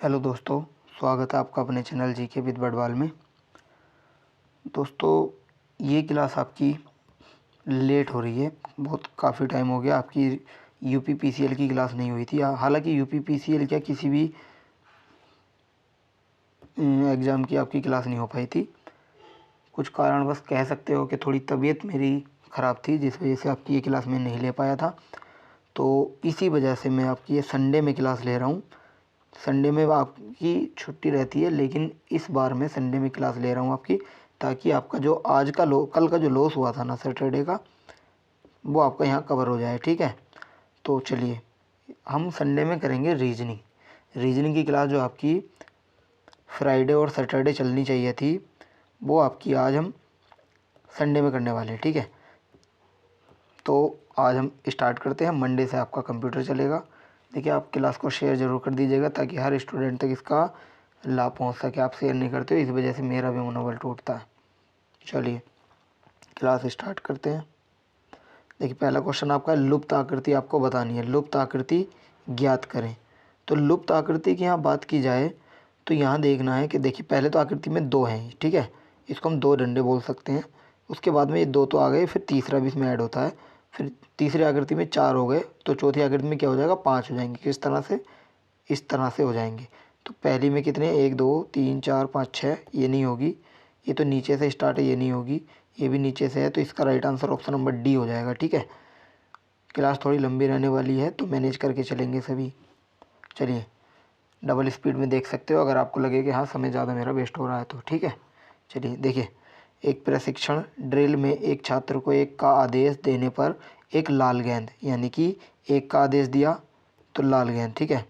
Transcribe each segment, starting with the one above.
Hello दोस्तों, स्वागत है आपका अपने चैनल जीके विद बड़वाल में। दोस्तों, ये क्लास आपकी लेट हो रही है। बहुत काफ़ी टाइम हो गया आपकी यूपी पीसीएल की क्लास नहीं हुई थी। हालांकि यूपी पीसीएल क्या किसी भी एग्ज़ाम की आपकी क्लास नहीं हो पाई थी। कुछ कारणवश कह सकते हो कि थोड़ी तबीयत मेरी ख़राब थी, जिस वजह से आपकी ये क्लास मैं नहीं ले पाया था। तो इसी वजह से मैं आपकी ये संडे में क्लास ले रहा हूँ। संडे में आपकी छुट्टी रहती है, लेकिन इस बार मैं संडे में क्लास ले रहा हूँ आपकी, ताकि आपका जो आज का कल का जो लॉस हुआ था ना सैटरडे का, वो आपका यहाँ कवर हो जाए। ठीक है, तो चलिए हम संडे में करेंगे रीजनिंग की क्लास जो आपकी फ्राइडे और सैटरडे चलनी चाहिए थी, वो आपकी आज हम संडे में करने वाले हैं। ठीक है, तो आज हम स्टार्ट करते हैं। मंडे से आपका कंप्यूटर चलेगा। देखिए, आप क्लास को शेयर ज़रूर कर दीजिएगा ताकि हर स्टूडेंट तक इसका लाभ पहुंच सके। आप शेयर नहीं करते हो, इस वजह से मेरा भी मनोबल टूटता है। चलिए क्लास स्टार्ट करते हैं। देखिए, पहला क्वेश्चन आपका लुप्त आकृति आपको बतानी है। लुप्त आकृति ज्ञात करें। तो लुप्त आकृति की यहाँ बात की जाए तो यहाँ देखना है कि देखिए, पहले तो आकृति में दो हैं। ठीक है, इसको हम दो डंडे बोल सकते हैं। उसके बाद में ये दो तो आ गए, फिर तीसरा भी इसमें ऐड होता है। फिर तीसरी आकृति में चार हो गए, तो चौथी आकृति में क्या हो जाएगा, पाँच हो जाएंगे। किस तरह से, इस तरह से हो जाएंगे। तो पहली में कितने, एक दो तीन चार पाँच छः, ये नहीं होगी। ये तो नीचे से स्टार्ट है, ये नहीं होगी। ये भी नीचे से है, तो इसका right answer option number D हो जाएगा। ठीक है, क्लास थोड़ी लंबी रहने वाली है, तो मैनेज करके चलेंगे सभी। चलिए डबल स्पीड में देख सकते हो, अगर आपको लगे कि हाँ समय ज़्यादा मेरा वेस्ट हो रहा है तो। ठीक है, चलिए देखिए, एक प्रशिक्षण ड्रिल में एक छात्र को एक का आदेश देने पर एक लाल गेंद, यानी कि एक का आदेश दिया तो लाल गेंद, ठीक है,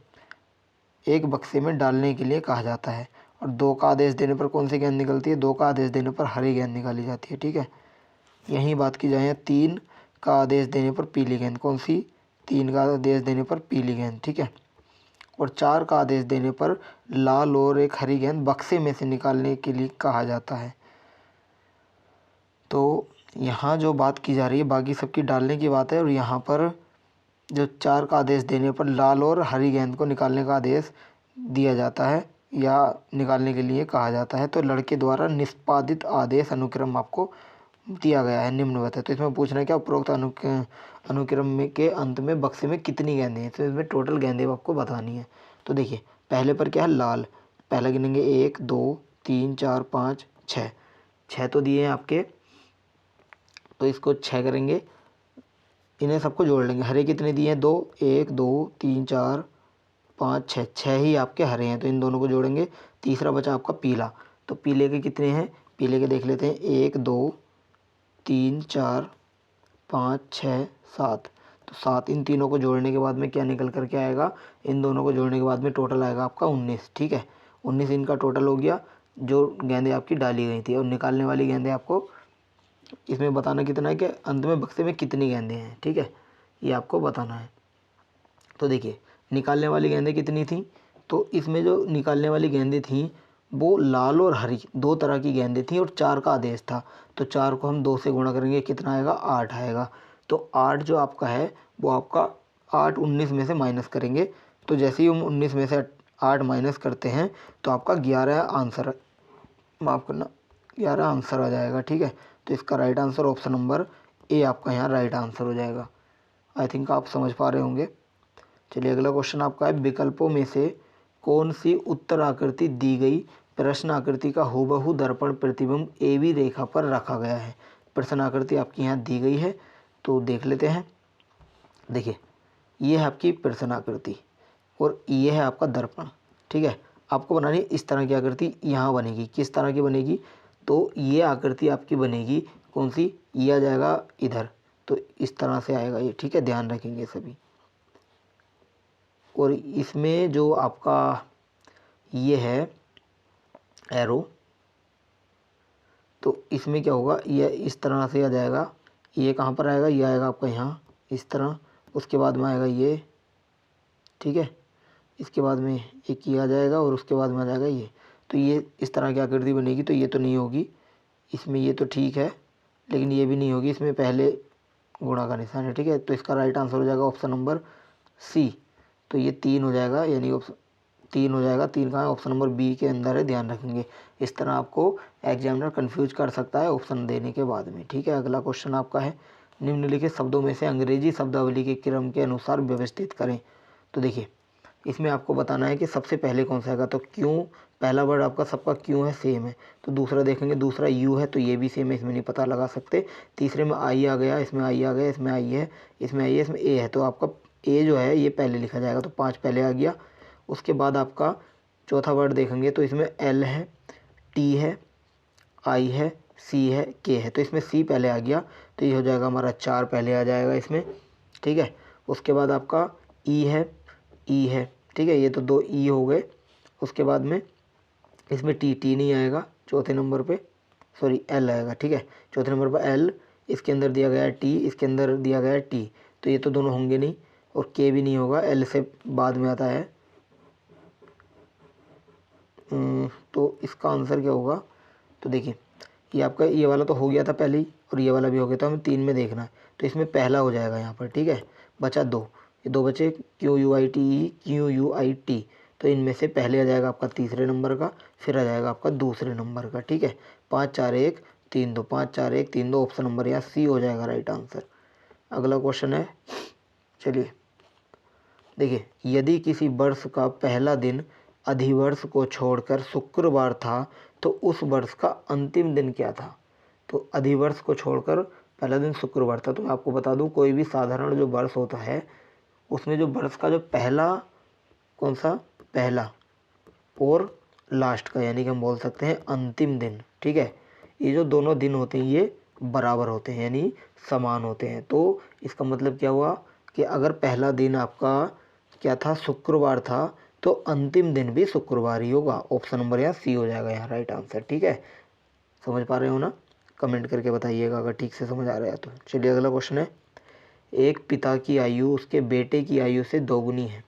एक बक्से में डालने के लिए कहा जाता है। और दो का आदेश देने पर कौन सी गेंद निकलती है, दो का आदेश देने पर हरी गेंद निकाली जाती है। ठीक है, यहीं बात की जाए तीन का आदेश देने पर पीली गेंद, कौन सी, तीन का आदेश देने पर पीली गेंद। ठीक है, और चार का आदेश देने पर लाल और एक हरी गेंद बक्से में से निकालने के लिए कहा जाता है। तो यहाँ जो बात की जा रही है बाकी सबकी डालने की बात है, और यहाँ पर जो चार का आदेश देने पर लाल और हरी गेंद को निकालने का आदेश दिया जाता है या निकालने के लिए कहा जाता है। तो लड़के द्वारा निष्पादित आदेश अनुक्रम आपको दिया गया है, निम्नवत है। तो इसमें पूछना है क्या, उपरोक्त अनुक्रम में के अंत में बक्से में कितनी गेंदें हैं। तो इसमें टोटल गेंदें आपको बतानी है। तो देखिए, पहले पर क्या है, लाल। पहला गिनेंगे, एक दो तीन चार पाँच छः, छः तो दिए हैं आपके, तो इसको छः करेंगे, इन्हें सबको जोड़ लेंगे। हरे कितने दिए हैं, दो, एक दो तीन चार पाँच छः, छः ही आपके हरे हैं, तो इन दोनों को जोड़ेंगे। तीसरा बचा आपका पीला, तो पीले के कितने हैं, पीले के देख लेते हैं, एक दो तीन चार पाँच छः सात, तो सात। इन तीनों को जोड़ने के बाद में क्या निकल कर के आएगा, इन दोनों को जोड़ने के बाद में टोटल आएगा आपका 19। ठीक है, 19 इनका टोटल हो गया जो गेंदें आपकी डाली गई थी। और निकालने वाली गेंदें आपको इसमें बताना कितना है कि अंत में बक्से में कितनी गेंदें हैं। ठीक है, ये आपको बताना है। तो देखिए, निकालने वाली गेंदें कितनी थी, तो इसमें जो निकालने वाली गेंदें थी वो लाल और हरी दो तरह की गेंदें थी, और चार का आदेश था। तो चार को हम दो से गुणा करेंगे, कितना आएगा, आठ आएगा। तो आठ जो आपका है वो आपका, आठ 19 में से माइनस करेंगे। तो जैसे ही हम 19 में से आठ माइनस करते हैं तो आपका 11 आंसर, माफ़ करना, 11 आंसर आ जाएगा। ठीक है, तो इसका right answer option number A आपका यहाँ राइट आंसर हो जाएगा। आई थिंक आप समझ पा रहे होंगे। चलिए अगला क्वेश्चन आपका है, विकल्पों में से कौन सी उत्तर आकृति दी गई प्रश्न आकृति का हूबहू दर्पण प्रतिबिंब ए बी रेखा पर रखा गया है। प्रश्न आकृति आपकी यहाँ दी गई है, तो देख लेते हैं। देखिए, ये है आपकी प्रश्न आकृति और ये है आपका दर्पण। ठीक है, आपको बनानी इस तरह की आकृति यहाँ बनेगी। किस तरह की बनेगी, तो ये आकृति आपकी बनेगी कौन सी, ये आ जाएगा इधर, तो इस तरह से आएगा ये। ठीक है, ध्यान रखेंगे सभी। और इसमें जो आपका ये है एरो, तो इसमें क्या होगा, ये इस तरह से आ जाएगा। ये कहाँ पर आएगा, ये आएगा आपका यहाँ इस तरह, उसके बाद में आएगा ये। ठीक है, इसके बाद में एक ये आ जाएगा और उसके बाद में आ जाएगा ये। तो ये इस तरह की आकृति बनेगी। तो ये तो नहीं होगी इसमें, ये तो ठीक है, लेकिन ये भी नहीं होगी, इसमें पहले गुणा का निशान है। ठीक है, तो इसका राइट आंसर हो जाएगा ऑप्शन नंबर सी। तो ये तीन हो जाएगा, यानी ऑप्शन 3 हो जाएगा। 3 कहाँ है? ऑप्शन नंबर बी के अंदर है, ध्यान रखेंगे। इस तरह आपको एग्जामिनर कंफ्यूज कर सकता है ऑप्शन देने के बाद में। ठीक है, अगला क्वेश्चन आपका है, निम्नलिखित शब्दों में से अंग्रेजी शब्दावली के क्रम के अनुसार व्यवस्थित करें। तो देखिए, इसमें आपको बताना है कि सबसे पहले कौन सा आएगा। तो क्यों, पहला वर्ड आपका सबका क्यों है, सेम है। तो दूसरा देखेंगे, दूसरा यू है, तो ये भी सेम है, इसमें नहीं पता लगा सकते। तीसरे में आई आ गया, इसमें आई आ गया, इसमें आई है, इसमें आई है, इसमें ए है, तो आपका ए जो है ये पहले लिखा जाएगा, तो 5 पहले आ गया। उसके बाद आपका चौथा वर्ड देखेंगे तो इसमें एल है, टी है, आई है, सी है, के है, तो इसमें सी पहले आ गया, तो ये हो जाएगा हमारा 4 पहले आ जाएगा इसमें। ठीक है, उसके बाद आपका ई है, ई है, ठीक है, ये तो 2 ई हो गए। उसके बाद में इसमें टी नहीं आएगा चौथे नंबर पे, सॉरी एल आएगा। ठीक है, चौथे नंबर पर एल, इसके अंदर दिया गया है टी, इसके अंदर दिया गया है टी, तो ये तो दोनों होंगे नहीं। और के भी नहीं होगा, एल से बाद में आता है। तो इसका आंसर क्या होगा? तो देखिए, ये आपका ये वाला तो हो गया था पहले ही, और ये वाला भी हो गया, तो हमें 3 में देखना है, तो इसमें पहला हो जाएगा यहाँ पर। ठीक है, बचा 2, ये 2 बचे, Q U I T E, Q U I T, तो इनमें से पहले आ जाएगा आपका तीसरे नंबर का, फिर आ जाएगा आपका दूसरे नंबर का। ठीक है, 5 4 1 3 2, 5 4 1 3 2, ऑप्शन नंबर यहाँ सी हो जाएगा राइट आंसर। अगला क्वेश्चन है, चलिए देखिए, यदि किसी वर्ष का पहला दिन अधिवर्ष को छोड़कर शुक्रवार था तो उस वर्ष का अंतिम दिन क्या था? तो अधिवर्ष को छोड़कर पहला दिन शुक्रवार था, तो मैं आपको बता दूं, कोई भी साधारण जो वर्ष होता है उसमें जो वर्ष का जो पहला, कौन सा पहला और लास्ट का, यानी कि हम बोल सकते हैं अंतिम दिन। ठीक है, ये जो दोनों दिन होते हैं ये बराबर होते हैं, यानी समान होते हैं। तो इसका मतलब क्या हुआ कि अगर पहला दिन आपका क्या था, शुक्रवार था, तो अंतिम दिन भी शुक्रवार ही होगा। ऑप्शन नंबर यहाँ सी हो जाएगा यहाँ राइट आंसर। ठीक है, समझ पा रहे हो ना? कमेंट करके बताइएगा अगर ठीक से समझ आ रहा है तो। चलिए अगला क्वेश्चन है, एक पिता की आयु उसके बेटे की आयु से दोगुनी है।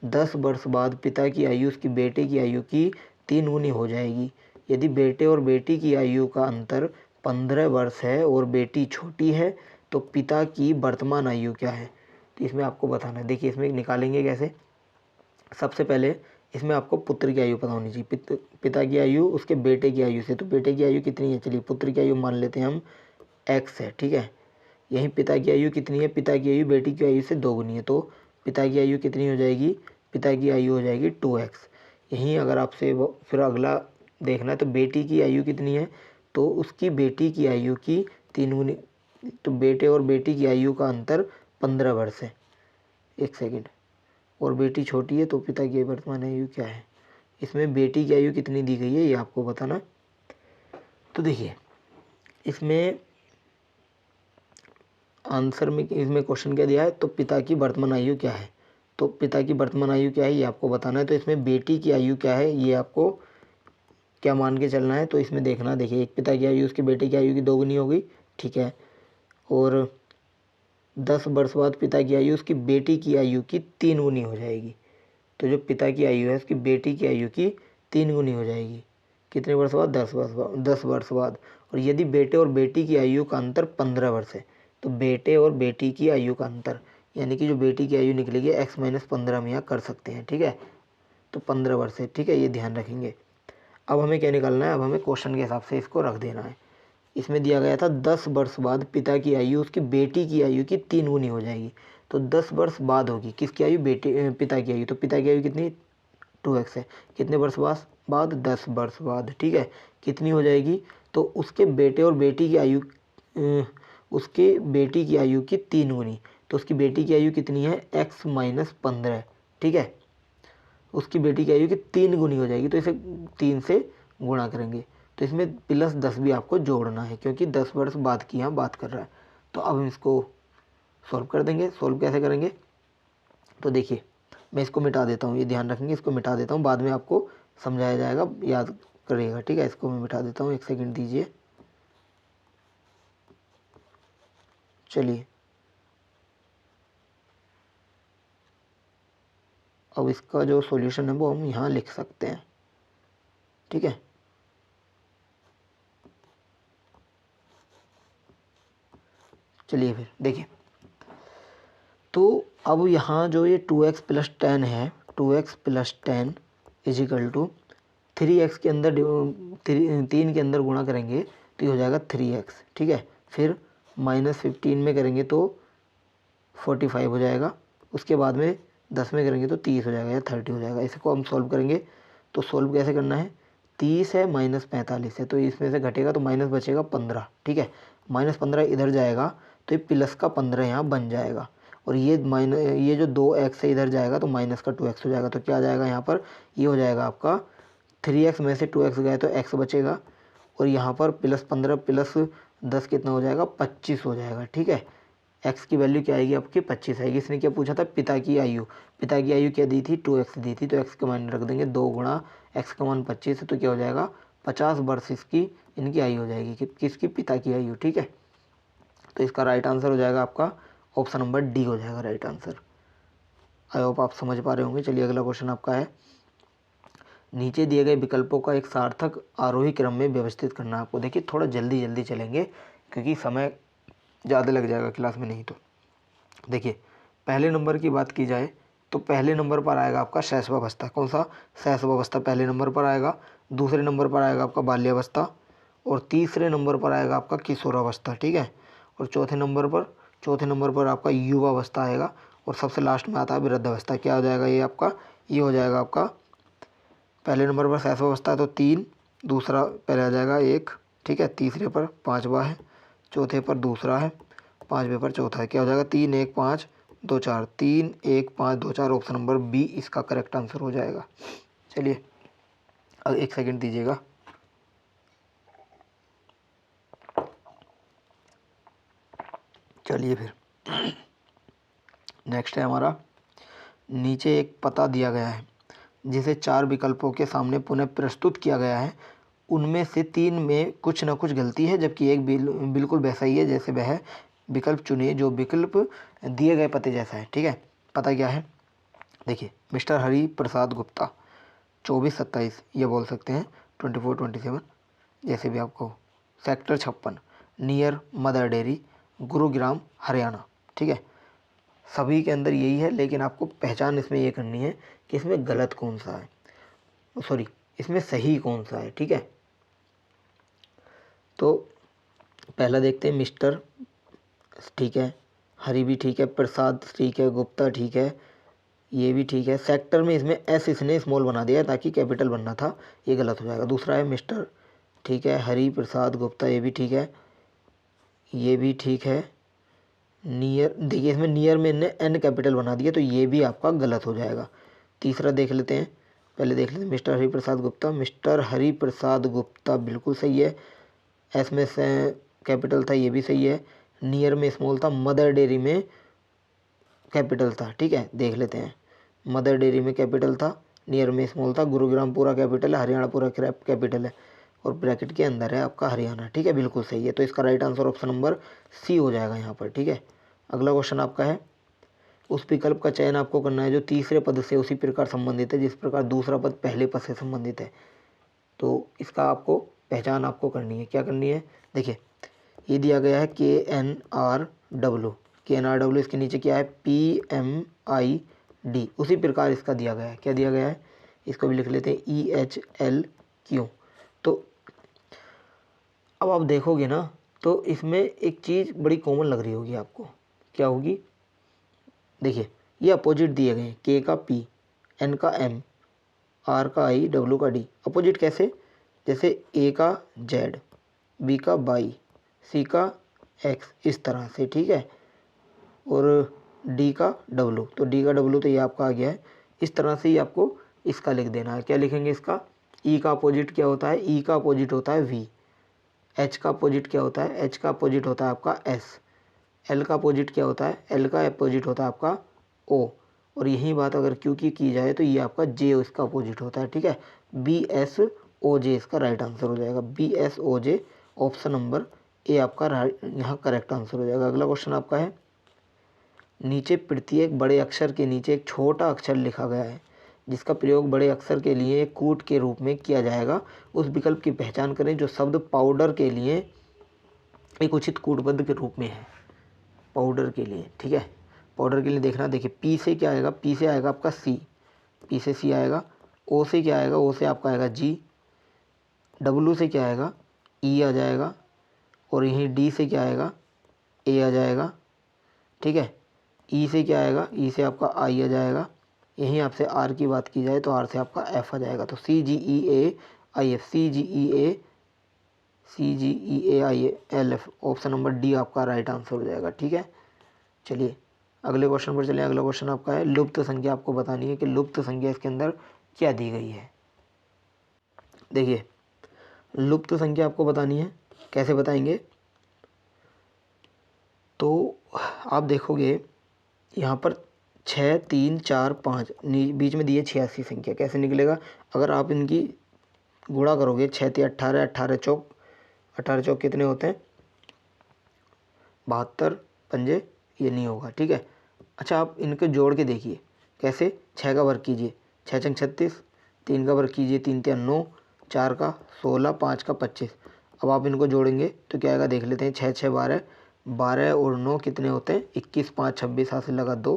10 वर्ष बाद पिता की आयु उसकी बेटे की आयु की 3 गुनी हो जाएगी। यदि बेटे और बेटी की आयु का अंतर 15 वर्ष है और बेटी छोटी है तो पिता की वर्तमान आयु क्या है? तो इसमें आपको बताना है। देखिए, इसमें निकालेंगे कैसे। सबसे पहले इसमें आपको पुत्र की आयु पता होनी चाहिए। पिता की आयु उसके बेटे की आयु से, तो बेटे की आयु कितनी है? चलिए पुत्र की आयु मान लेते हैं हम x है। ठीक है, यहीं पिता की आयु कितनी है? पिता की आयु बेटी की आयु से दोगुनी है, तो पिता की आयु कितनी हो जाएगी? पिता की आयु हो जाएगी 2x। यहीं अगर आपसे फिर अगला देखना है तो बेटी की आयु कितनी है? तो उसकी बेटी की आयु की 3 गुनी, तो बेटे और बेटी की आयु का अंतर 15 वर्ष है। एक सेकेंड, और बेटी छोटी है तो पिता की वर्तमान आयु क्या है? इसमें बेटी की आयु कितनी दी गई है ये आपको बताना। तो देखिए, इसमें आंसर में, इसमें क्वेश्चन क्या दिया है, तो पिता की वर्तमान आयु क्या है, तो पिता की वर्तमान आयु क्या है ये आपको बताना है। तो इसमें बेटी की आयु क्या है ये आपको क्या मान के चलना है, तो इसमें देखना। देखिए, एक पिता की आयु उसके बेटे की आयु की दोगुनी हो गई। ठीक है, और 10 वर्ष बाद पिता की आयु उसकी बेटी की आयु की 3 गुनी हो जाएगी। तो जो पिता की आयु है उसकी बेटी की आयु की 3 गुनी हो जाएगी। कितने वर्ष बाद? 10 वर्ष बाद, 10 वर्ष बाद। और यदि बेटे और बेटी की आयु का अंतर 15 वर्ष है, तो बेटे और बेटी की आयु का अंतर, यानी कि जो बेटी की आयु निकलेगी x-15 में यहाँ कर सकते हैं। ठीक है, तो 15 वर्ष है। ठीक है, ये ध्यान रखेंगे। अब हमें क्या निकालना है? अब हमें क्वेश्चन के हिसाब से इसको रख देना है। इसमें दिया गया था 10 वर्ष बाद पिता की आयु उसकी बेटी की आयु की 3 गुनी हो जाएगी। तो 10 वर्ष बाद होगी किसकी आयु? पिता की आयु। तो पिता की आयु कितनी? 2x है। कितने वर्ष बाद? 10 वर्ष बाद। ठीक है, कितनी हो जाएगी? तो उसके बेटे और बेटी की आयु, उसके बेटी की आयु की 3 गुनी, तो उसकी बेटी की आयु कितनी है? x-15। ठीक है, उसकी बेटी की आयु की 3 गुनी हो जाएगी, तो इसे 3 से गुणा करेंगे। तो इसमें +10 भी आपको जोड़ना है क्योंकि 10 वर्ष बाद की यहाँ बात कर रहा है। तो अब हम इसको सॉल्व कर देंगे। सॉल्व कैसे करेंगे? तो देखिए, मैं इसको मिटा देता हूँ, ये ध्यान रखेंगे, इसको मिटा देता हूँ, बाद में आपको समझाया जाएगा, याद करिएगा। ठीक है, इसको मैं मिटा देता हूँ, 1 सेकेंड दीजिए। चलिए, अब इसका जो सॉल्यूशन है वो हम यहाँ लिख सकते हैं। ठीक है, चलिए फिर देखिए, तो अब यहाँ जो ये 2x + 10 है, 2x + 10 is equal to 3x के अंदर 3 के अंदर गुणा करेंगे तो ये हो जाएगा 3x, ठीक है। फिर -15 में करेंगे तो 45 हो जाएगा, उसके बाद में 10 में करेंगे तो 30 हो जाएगा या 30 हो जाएगा। इसे को हम सॉल्व करेंगे तो सॉल्व कैसे करना है, 30 है -45 है तो इसमें से घटेगा तो माइनस बचेगा 15, ठीक है। -15 इधर जाएगा तो ये प्लस का 15 यहाँ बन जाएगा, और ये जो 2x से इधर जाएगा तो माइनस का 2x हो जाएगा। तो क्या आ जाएगा यहाँ पर, ये हो जाएगा आपका 3x में से 2x गए तो x बचेगा, और यहाँ पर +15 + 10 कितना हो जाएगा, 25 हो जाएगा, ठीक है। x की वैल्यू क्या आएगी आपकी, 25 आएगी। इसने क्या पूछा था, पिता की आयु क्या दी थी, 2x दी थी, तो x का मान रख देंगे 2 गुणा x का मान 25 है तो क्या हो जाएगा 50 वर्ष इसकी इनकी आयु हो जाएगी, किसकी, पिता की आयु, ठीक है। तो इसका राइट आंसर हो जाएगा आपका ऑप्शन नंबर डी हो जाएगा राइट आंसर। आई होप आप समझ पा रहे होंगे। चलिए अगला क्वेश्चन आपका है, नीचे दिए गए विकल्पों का एक सार्थक आरोही क्रम में व्यवस्थित करना आपको। देखिए थोड़ा जल्दी जल्दी चलेंगे क्योंकि समय ज़्यादा लग जाएगा क्लास में, नहीं तो देखिए पहले नंबर की बात की जाए तो पहले नंबर पर आएगा आपका शैशवावस्था। कौन सा, शैशवावस्था पहले नंबर पर आएगा। दूसरे नंबर पर आएगा आपका बाल्यावस्था, और तीसरे नंबर पर आएगा आपका किशोरावस्था, ठीक है। और चौथे नंबर पर आपका युवावस्था आएगा, और सबसे लास्ट में आता है वृद्धावस्था। क्या हो जाएगा ये आपका, ये हो जाएगा आपका पहले नंबर पर शैशवावस्था है तो 3, दूसरा पहले आ जाएगा 1, ठीक है। तीसरे पर 5वां है, चौथे पर दूसरा है, 5वें पर चौथा है। क्या हो जाएगा 3 1 5 2 4, 3 1 5 2 4, ऑप्शन नंबर बी इसका करेक्ट आंसर हो जाएगा। चलिए अब 1 सेकंड दीजिएगा। चलिए फिर नेक्स्ट है हमारा, नीचे एक पता दिया गया है जिसे 4 विकल्पों के सामने पुनः प्रस्तुत किया गया है। उनमें से 3 में कुछ ना कुछ गलती है जबकि एक बिल्कुल वैसा ही है जैसे वह विकल्प चुनिए जो विकल्प दिए गए पते जैसा है, ठीक है। पता क्या है, देखिए मिस्टर हरि प्रसाद गुप्ता 2427 ये बोल सकते हैं, 2427 जैसे भी आपको, sector 56 near mother dairy Gurugram Haryana, ठीक है। सभी के अंदर यही है, लेकिन आपको पहचान इसमें ये करनी है कि इसमें गलत कौन सा है, सॉरी इसमें सही कौन सा है, ठीक है। तो पहला देखते हैं, मिस्टर ठीक है, हरी भी ठीक है, प्रसाद ठीक है, गुप्ता ठीक है, ये भी ठीक है। सेक्टर में इसमें एस इसने स्मॉल बना दिया ताकि कैपिटल बनना था, ये गलत हो जाएगा। दूसरा है मिस्टर ठीक है, हरी प्रसाद गुप्ता ये भी ठीक है, ये भी ठीक है। नियर, देखिए इसमें नियर में इन्हें एन कैपिटल बना दिया तो ये भी आपका गलत हो जाएगा। तीसरा देख लेते हैं, पहले देख लेते हैं मिस्टर हरि प्रसाद गुप्ता। मिस्टर हरि प्रसाद गुप्ता बिल्कुल सही है, एस में से कैपिटल था ये भी सही है, नियर में स्मॉल था, मदर डेयरी में कैपिटल था, ठीक है। देख लेते हैं, मदर डेयरी में कैपिटल था, नियर में स्मॉल था, गुरुग्राम पूरा कैपिटल है, हरियाणा पूरा कैपिटल है, और ब्रैकेट के अंदर है आपका हरियाणा, ठीक है, बिल्कुल सही है। तो इसका right answer option number C हो जाएगा यहाँ पर, ठीक है। अगला क्वेश्चन आपका है, उस विकल्प का चयन आपको करना है जो तीसरे पद से उसी प्रकार संबंधित है जिस प्रकार दूसरा पद पहले पद से संबंधित है। तो इसका आपको पहचान आपको करनी है, क्या करनी है, देखिए ये दिया गया है KNRW, इसके नीचे क्या है PMID, उसी प्रकार इसका दिया गया है, क्या दिया गया है, इसको भी लिख लेते हैं EHLQ। तो अब आप देखोगे ना तो इसमें एक चीज़ बड़ी कॉमन लग रही होगी आपको, क्या होगी, देखिए ये अपोजिट दिए गए हैं, K का P, N का M, R का I, W का D। अपोजिट कैसे, जैसे A का Z, B का Y, C का X, इस तरह से, ठीक है, और D का W, तो D का W तो ये आपका आ गया है। इस तरह से ही आपको इसका लिख देना है। क्या लिखेंगे इसका, E का अपोजिट क्या होता है, E का अपोजिट होता है V। H का अपोजिट क्या होता है, H का अपोजिट होता है आपका S। L का अपोजिट क्या होता है, L का अपोजिट होता है आपका O। और यही बात अगर Q की जाए तो ये आपका J इसका अपोजिट होता है, ठीक है। BSOJ इसका राइट आंसर हो जाएगा, BSOJ ऑप्शन नंबर ए आपका यहाँ करेक्ट आंसर हो जाएगा। अगला क्वेश्चन आपका है, नीचे प्रत्येक बड़े अक्षर के नीचे एक छोटा अक्षर लिखा गया है जिसका प्रयोग बड़े अक्षर के लिए एक कूट के रूप में किया जाएगा। उस विकल्प की पहचान करें जो शब्द पाउडर के लिए एक उचित कूटबद्ध के रूप में है, पाउडर के लिए, ठीक है। पाउडर के लिए देखना, देखिए पी से क्या आएगा, पी से आएगा आपका सी, पी से सी आएगा, ओ से क्या आएगा, ओ से आपका आएगा जी, डब्लू से क्या आएगा, ई आ जाएगा, और यहीं डी से क्या आएगा, ए आ जाएगा, ठीक है। ई से क्या आएगा, ई से आपका आई आ जाएगा, यहीं आपसे आर की बात की जाए तो आर से आपका एफ आ जाएगा। तो C G E A I F, C G E A I L F, option number D आपका राइट आंसर हो जाएगा, ठीक है। चलिए अगले क्वेश्चन पर चलिए। अगला क्वेश्चन आपका है लुप्त संख्या, आपको बतानी है कि लुप्त संख्या इसके अंदर क्या दी गई है। देखिए लुप्त संख्या आपको बतानी है, कैसे बताएंगे, तो आप देखोगे यहाँ पर 6 3 4 5 बीच में दी है 86 संख्या, कैसे निकलेगा, अगर आप इनकी गुणा करोगे 6 3 18, 18 चौक कितने होते हैं 72, पंजे ये नहीं होगा, ठीक है। अच्छा आप इनके जोड़ के देखिए कैसे, 6 का वर्ग कीजिए 6 छंग 36, 3 का वर्ग कीजिए 3 3 9, 4 का 16, 5 का 25। अब आप इनको जोड़ेंगे तो क्या आएगा देख लेते हैं, 6 6 12, 12 और 9 कितने होते हैं 21, 5 26, हाथ से लगा 2,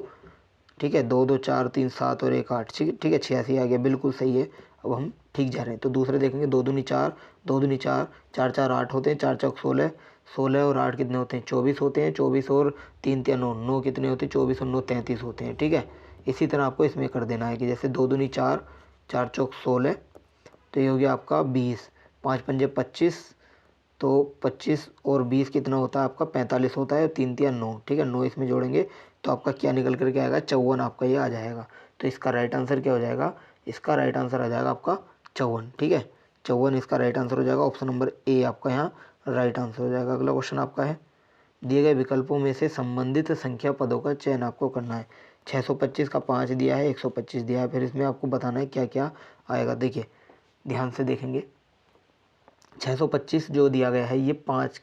ठीक है, 2 2 4 3 7 और 1 8, ठीक है 86 आ गया, बिल्कुल सही है। अब हम ठीक जा रहे हैं। तो दूसरे देखेंगे 2 दूनी 4, 2 दूनी 4, 4 4 8 होते हैं, 4 चौक 16, 16 और 8 कितने होते हैं 24 होते हैं, 24 और 3 3 9, 9 कितने होते हैं 24 और 9 33 होते हैं, ठीक है। इसी तरह आपको इसमें कर देना है कि जैसे 2 दूनी 4, 4 चौक 16, तो ये हो गया आपका 20, 5 पंजे 25, तो 25 और 20 कितना होता है आपका 45 होता है, 3 3 9, ठीक है, 9 इसमें जोड़ेंगे तो आपका क्या निकल करके आएगा 54, आपका ये आ जाएगा। तो इसका राइट आंसर क्या हो जाएगा, इसका राइट आंसर आ जाएगा आपका 54, ठीक है, 54 इसका राइट आंसर हो जाएगा, ऑप्शन नंबर ए आपका यहाँ राइट आंसर हो जाएगा। अगला क्वेश्चन आपका है दिए गए विकल्पों में से संबंधित संख्या पदों का चयन आपको करना है। 625 का 5 दिया है, 125 दिया है, फिर इसमें आपको बताना है क्या क्या आएगा। देखिए ध्यान से देखेंगे 625 जो दिया गया है ये 5,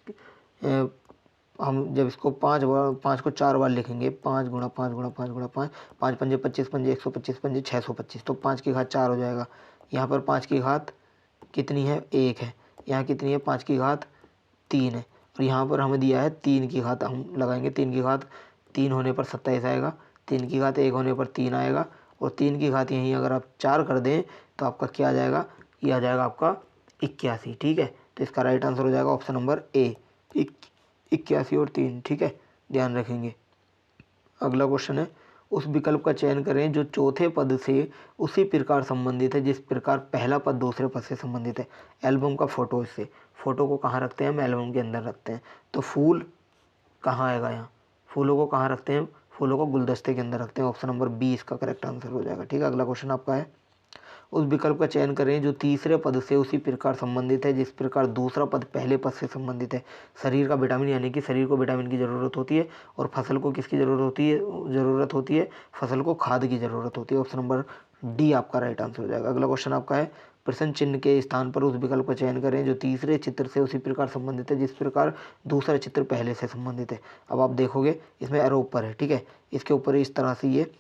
हम जब इसको 5 बार 5 को 4 बार लिखेंगे, 5 गुणा 5 गुणा 5 गुणा 5, 5 पंजे 25 पंजे 125 पंजे 625, तो 5 की घात 4 हो जाएगा। यहाँ पर 5 की घात कितनी है 1 है, यहाँ कितनी है 5 की घात 3 है, और यहाँ पर हमें दिया है 3 की घात, हम लगाएंगे 3 की घात 3 होने पर 27 आएगा, 3 की घात 1 होने पर 3 आएगा, और 3 की घात यहीं अगर आप 4 कर दें तो आपका क्या आ जाएगा, ये आ जाएगा आपका 81, ठीक है। तो इसका राइट आंसर हो जाएगा ऑप्शन नंबर ए, 81 और 3, ठीक है, ध्यान रखेंगे। अगला क्वेश्चन है उस विकल्प का चयन करें जो चौथे पद से उसी प्रकार संबंधित है जिस प्रकार पहला पद दूसरे पद से संबंधित है। एल्बम का फोटो, इससे फोटो को कहाँ रखते हैं हम, एल्बम के अंदर रखते हैं, तो फूल कहाँ आएगा यहाँ, फूलों को कहाँ रखते हैं, फूलों को गुलदस्ते के अंदर रखते हैं, ऑप्शन नंबर बी इसका करेक्ट आंसर हो जाएगा, ठीक है। अगला क्वेश्चन आपका है उस विकल्प का चयन करें जो तीसरे पद से उसी प्रकार संबंधित है जिस प्रकार दूसरा पद पहले पद से संबंधित है। शरीर का विटामिन, यानी कि शरीर को विटामिन की ज़रूरत होती है, और फसल को किसकी ज़रूरत होती है, फसल को खाद की ज़रूरत होती है, ऑप्शन नंबर डी आपका राइट आंसर हो जाएगा। अगला क्वेश्चन आपका है प्रश्न चिन्ह के स्थान पर उस विकल्प का चयन करें जो तीसरे चित्र से उसी प्रकार संबंधित है जिस प्रकार दूसरा चित्र पहले से संबंधित है। अब आप देखोगे इसमें एरो ऊपर है, ठीक है, इसके ऊपर इस तरह से ये,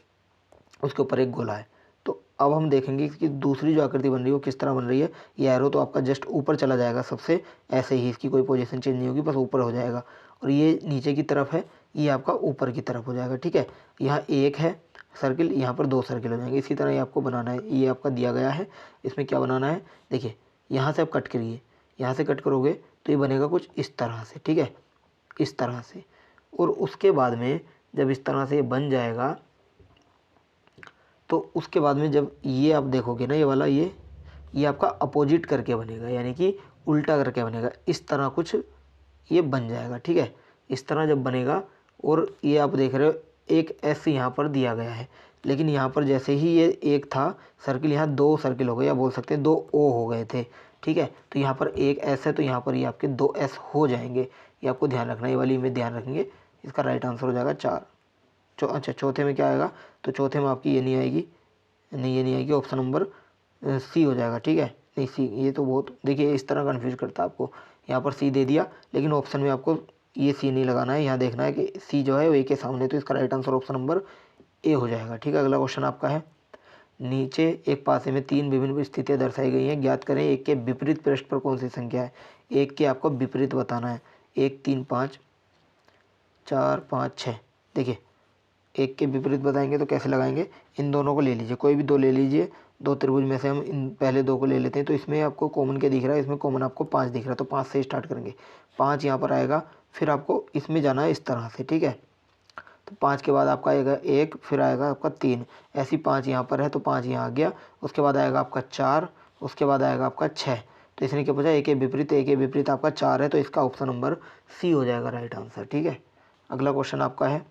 उसके ऊपर एक गोला है, तो अब हम देखेंगे कि दूसरी जो आकृति बन रही है वो किस तरह बन रही है। ये एरो तो आपका जस्ट ऊपर चला जाएगा सबसे, ऐसे ही इसकी कोई पोजीशन चेंज नहीं होगी, बस ऊपर हो जाएगा, और ये नीचे की तरफ है, ये आपका ऊपर की तरफ हो जाएगा, ठीक है। यहाँ एक है सर्किल, यहाँ पर 2 सर्किल हो जाएंगे। इसी तरह ये आपको बनाना है, ये आपका दिया गया है, इसमें क्या बनाना है, देखिए यहाँ से आप कट करिए, यहाँ से कट करोगे तो ये बनेगा कुछ इस तरह से, ठीक है, इस तरह से, और उसके बाद में जब इस तरह से ये बन जाएगा तो उसके बाद में जब ये आप देखोगे ना, ये वाला ये आपका अपोजिट करके बनेगा, यानी कि उल्टा करके बनेगा, इस तरह कुछ ये बन जाएगा, ठीक है। इस तरह जब बनेगा, और ये आप देख रहे हो एक एस यहाँ पर दिया गया है, लेकिन यहाँ पर जैसे ही ये एक था सर्किल, यहाँ 2 सर्किल हो गए, या बोल सकते हैं 2 ओ हो गए थे, ठीक है। तो यहाँ पर एक एस है, तो यहाँ पर ये आपके 2 एस हो जाएंगे, ये आपको ध्यान रखना है, ये वाली इमेज ध्यान रखेंगे। इसका राइट आंसर हो जाएगा 4। अच्छा चौथे में क्या आएगा, तो चौथे में आपकी ये नहीं आएगी, नहीं ये नहीं आएगी, ऑप्शन नंबर सी हो जाएगा, ठीक है। नहीं सी, ये तो बहुत देखिए इस तरह कन्फ्यूज करता है आपको, यहाँ पर सी दे दिया लेकिन ऑप्शन में आपको ये सी नहीं लगाना है, यहाँ देखना है कि सी जो है वो ए के सामने, तो इसका राइट आंसर ऑप्शन नंबर ए हो जाएगा, ठीक है। अगला क्वेश्चन आपका है नीचे एक पासे में 3 विभिन्न स्थितियाँ दर्शाई गई हैं, ज्ञात करें एक के विपरीत पृष्ठ पर कौन सी संख्या है। एक के आपको विपरीत बताना है, 1 3 5 4 5 6, देखिए एक के विपरीत बताएंगे तो कैसे लगाएंगे, इन दोनों को ले लीजिए, कोई भी 2 ले लीजिए, दो त्रिभुज में से हम इन पहले दो को ले लेते हैं। तो इसमें आपको कॉमन क्या दिख रहा है, इसमें कॉमन आपको 5 दिख रहा है, तो 5 से स्टार्ट करेंगे। 5 यहाँ पर आएगा, फिर आपको इसमें जाना है इस तरह से, ठीक है। तो 5 के बाद आपका आएगा 1, फिर आएगा आपका 3, ऐसी 5 यहाँ पर है तो 5 यहाँ आ गया। उसके बाद आएगा आपका 4, उसके बाद आएगा आपका 6। तो इसने क्या पूछा, एक विपरीत, एक विपरीत आपका 4 है, तो इसका ऑप्शन नंबर सी हो जाएगा राइट आंसर, ठीक है। अगला क्वेश्चन आपका है,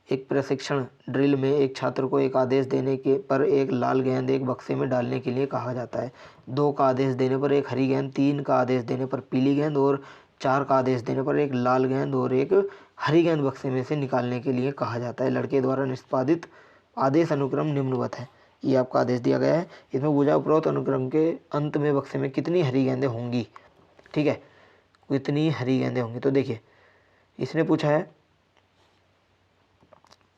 एक प्रशिक्षण ड्रिल में एक छात्र को एक आदेश देने के पर एक लाल गेंद एक बक्से में डालने के लिए कहा जाता है। 2 का आदेश देने पर एक हरी गेंद, 3 का आदेश देने पर पीली गेंद और 4 का आदेश देने पर एक लाल गेंद और एक हरी गेंद बक्से में से निकालने के लिए कहा जाता है। लड़के द्वारा निष्पादित आदेश अनुक्रम निम्नवत है। ये आपका आदेश दिया गया है। इसमें पूछा उपरोक्त अनुक्रम के अंत में बक्से में कितनी हरी गेंदें होंगी, ठीक है, कितनी हरी गेंदें होंगी। तो देखिए इसने पूछा है,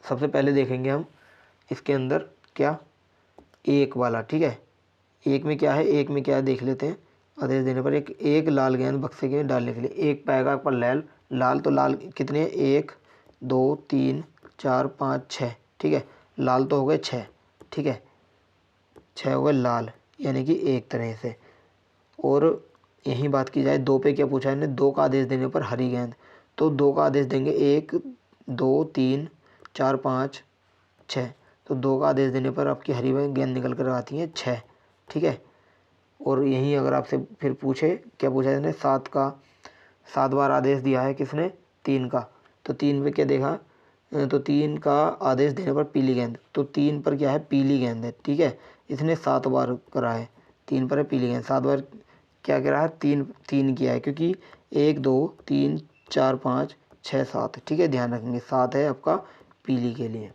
सबसे पहले देखेंगे हम इसके अंदर क्या, एक वाला, ठीक है। एक में क्या है, एक में क्या है देख लेते हैं। आदेश देने पर एक लाल गेंद बक्से के डालने के लिए, एक पाएगा आपका लाल, तो लाल कितने, 1 2 3 4 5 6, ठीक है। लाल तो हो गए 6, ठीक है, 6 हो गए लाल, यानी कि एक तरह से। और यही बात की जाए 2 पे क्या पूछा है, 2 का आदेश देने पर हरी गेंद, तो 2 का आदेश देंगे, 1 2 3 4 5 6, तो 2 का आदेश देने पर आपकी हरी गेंद निकल कर आती है 6, ठीक है। और यहीं अगर आपसे फिर पूछे, क्या पूछा इसने, 7 बार आदेश दिया है किसने, 3 का, तो 3 पे क्या देखा, तो 3 का आदेश देने पर पीली गेंद, तो 3 पर क्या है, पीली गेंद है, ठीक है। इसने 7 बार करा है, 3 पर है पीली गेंद, 7 बार क्या करा है, 3 किया है, क्योंकि 1 2 3 4 5 6 7, ठीक है, ध्यान रखेंगे 7 है आपका पीली के लिए।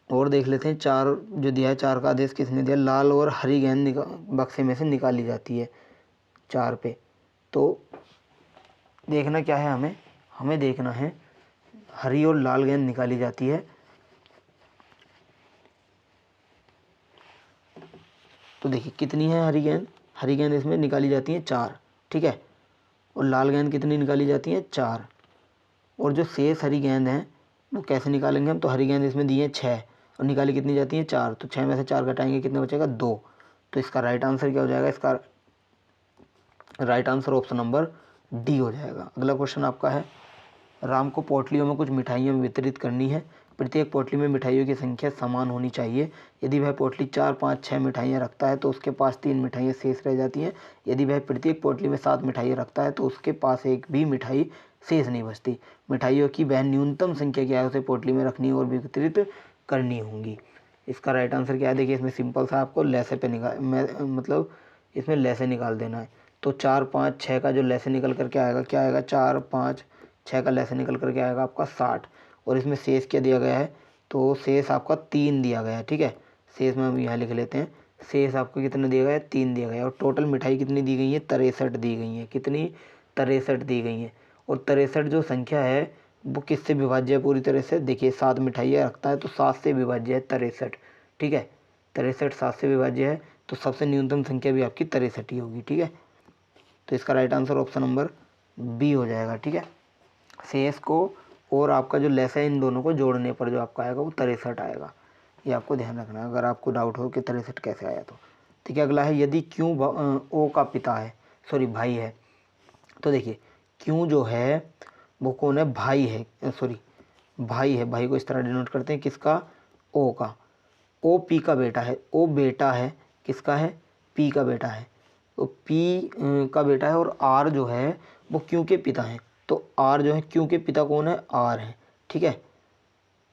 और देख लेते हैं 4 जो दिया है, 4 का आदेश किसने दिया, लाल और हरी गेंद बक्से में से निकाली जाती है 4 पे। तो देखना क्या है, हमें देखना है हरी और लाल गेंद निकाली जाती है। तो देखिए कितनी है हरी गेंद इसमें निकाली जाती है 4, ठीक है, और लाल गेंद कितनी निकाली जाती है 4। और जो शेष हरी गेंद है वो कैसे निकालेंगे हम, तो हरी गेंद इसमें दी है 6 और निकाली कितनी जाती है 4, तो 6 में से 4 घटाएंगे कितने बचेगा 2। तो इसका राइट आंसर क्या हो जाएगा, इसका right answer option number D हो जाएगा। अगला क्वेश्चन आपका है, राम को पोटलियों में कुछ मिठाइयाँ वितरित करनी है। प्रत्येक पोटली में मिठाइयों की संख्या समान होनी चाहिए। यदि वह पोटली 4 5 6 मिठाइयाँ रखता है तो उसके पास 3 मिठाइयाँ शेष रह जाती हैं। यदि वह प्रत्येक पोटली में 7 मिठाइयाँ रखता है तो उसके पास एक भी मिठाई शेष नहीं बचती। मिठाइयों की वह न्यूनतम संख्या क्या है, उसे पोटली में रखनी और वितरित करनी होंगी। इसका राइट आंसर क्या है, देखिए इसमें सिंपल सा आपको लैसे पे मतलब इसमें लैसे निकाल देना है। तो 4 5 6 का जो लैसे निकल कर क्या आएगा, 4 5 6 का लैसे निकल कर के आएगा आपका 60। और इसमें शेष क्या दिया गया है, तो शेष आपका 3 दिया गया है, ठीक है। शेष में हम यहाँ लिख लेते हैं, शेष आपको कितना दिया गया है, 3 दिया गया है। और टोटल मिठाई कितनी दी गई है, 63 दी गई है, कितनी 63 दी गई है। और 63 जो संख्या है वो किससे विभाज्य है पूरी तरह से, देखिए 7 मिठाइयाँ रखता है तो 7 से विभाज्य है 63, ठीक है। 63 7 से विभाज्य है, तो सबसे न्यूनतम संख्या भी आपकी 63 ही होगी, ठीक है। तो इसका right answer option number B हो जाएगा, ठीक है। शेष को और आपका जो लेस है इन दोनों को जोड़ने पर जो आपका आएगा वो 63 आएगा। ये आपको ध्यान रखना है अगर आपको डाउट हो कि 63 कैसे आया तो, ठीक है। अगला है, यदि क्यों ओ का पिता है, सॉरी भाई है, तो देखिए क्यों जो है वो कौन है, भाई है, सॉरी भाई है। भाई को इस तरह डिनोट करते हैं किसका, ओ का। ओ पी का बेटा है, ओ बेटा है किसका है, पी का बेटा है। तो पी का बेटा है और आर जो है वो क्यों के पिता हैं। तो आर जो है क्यों के पिता कौन है, आर है, ठीक है।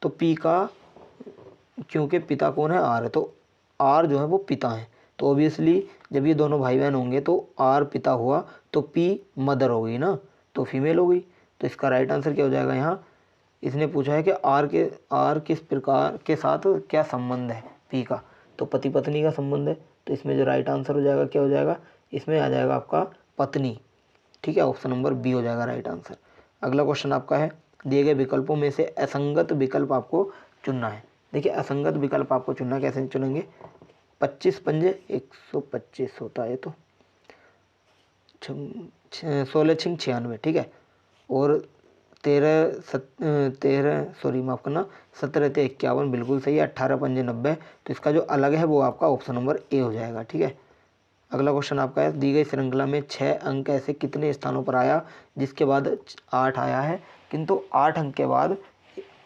तो पी का क्यों के पिता कौन है, आर है, तो आर जो है वो पिता है। तो ऑब्वियसली जब ये दोनों भाई बहन होंगे तो आर पिता हुआ तो पी मदर हो गई ना, तो फीमेल हो गई। तो इसका राइट आंसर क्या हो जाएगा, यहाँ इसने पूछा है कि आर किस प्रकार के साथ क्या संबंध है पी का, तो पति पत्नी का संबंध है। तो इसमें जो राइट आंसर हो जाएगा क्या हो जाएगा, इसमें आ जाएगा आपका पत्नी, ठीक है। ऑप्शन नंबर बी हो जाएगा राइट आंसर। अगला क्वेश्चन आपका है, दिए गए विकल्पों में से असंगत विकल्प आपको चुनना है। देखिए असंगत विकल्प आपको चुनना, कैसे चुनेंगे, 25 पंजे 125 होता है, तो 16 6 96, ठीक है। और माफ़ करना, 17×51 बिल्कुल सही है। 18×5 90, तो इसका जो अलग है वो आपका ऑप्शन नंबर ए हो जाएगा। ठीक है, अगला क्वेश्चन आपका है, दी गई श्रृंखला में 6 अंक ऐसे कितने स्थानों पर आया जिसके बाद 8 आया है, किंतु 8 अंक के बाद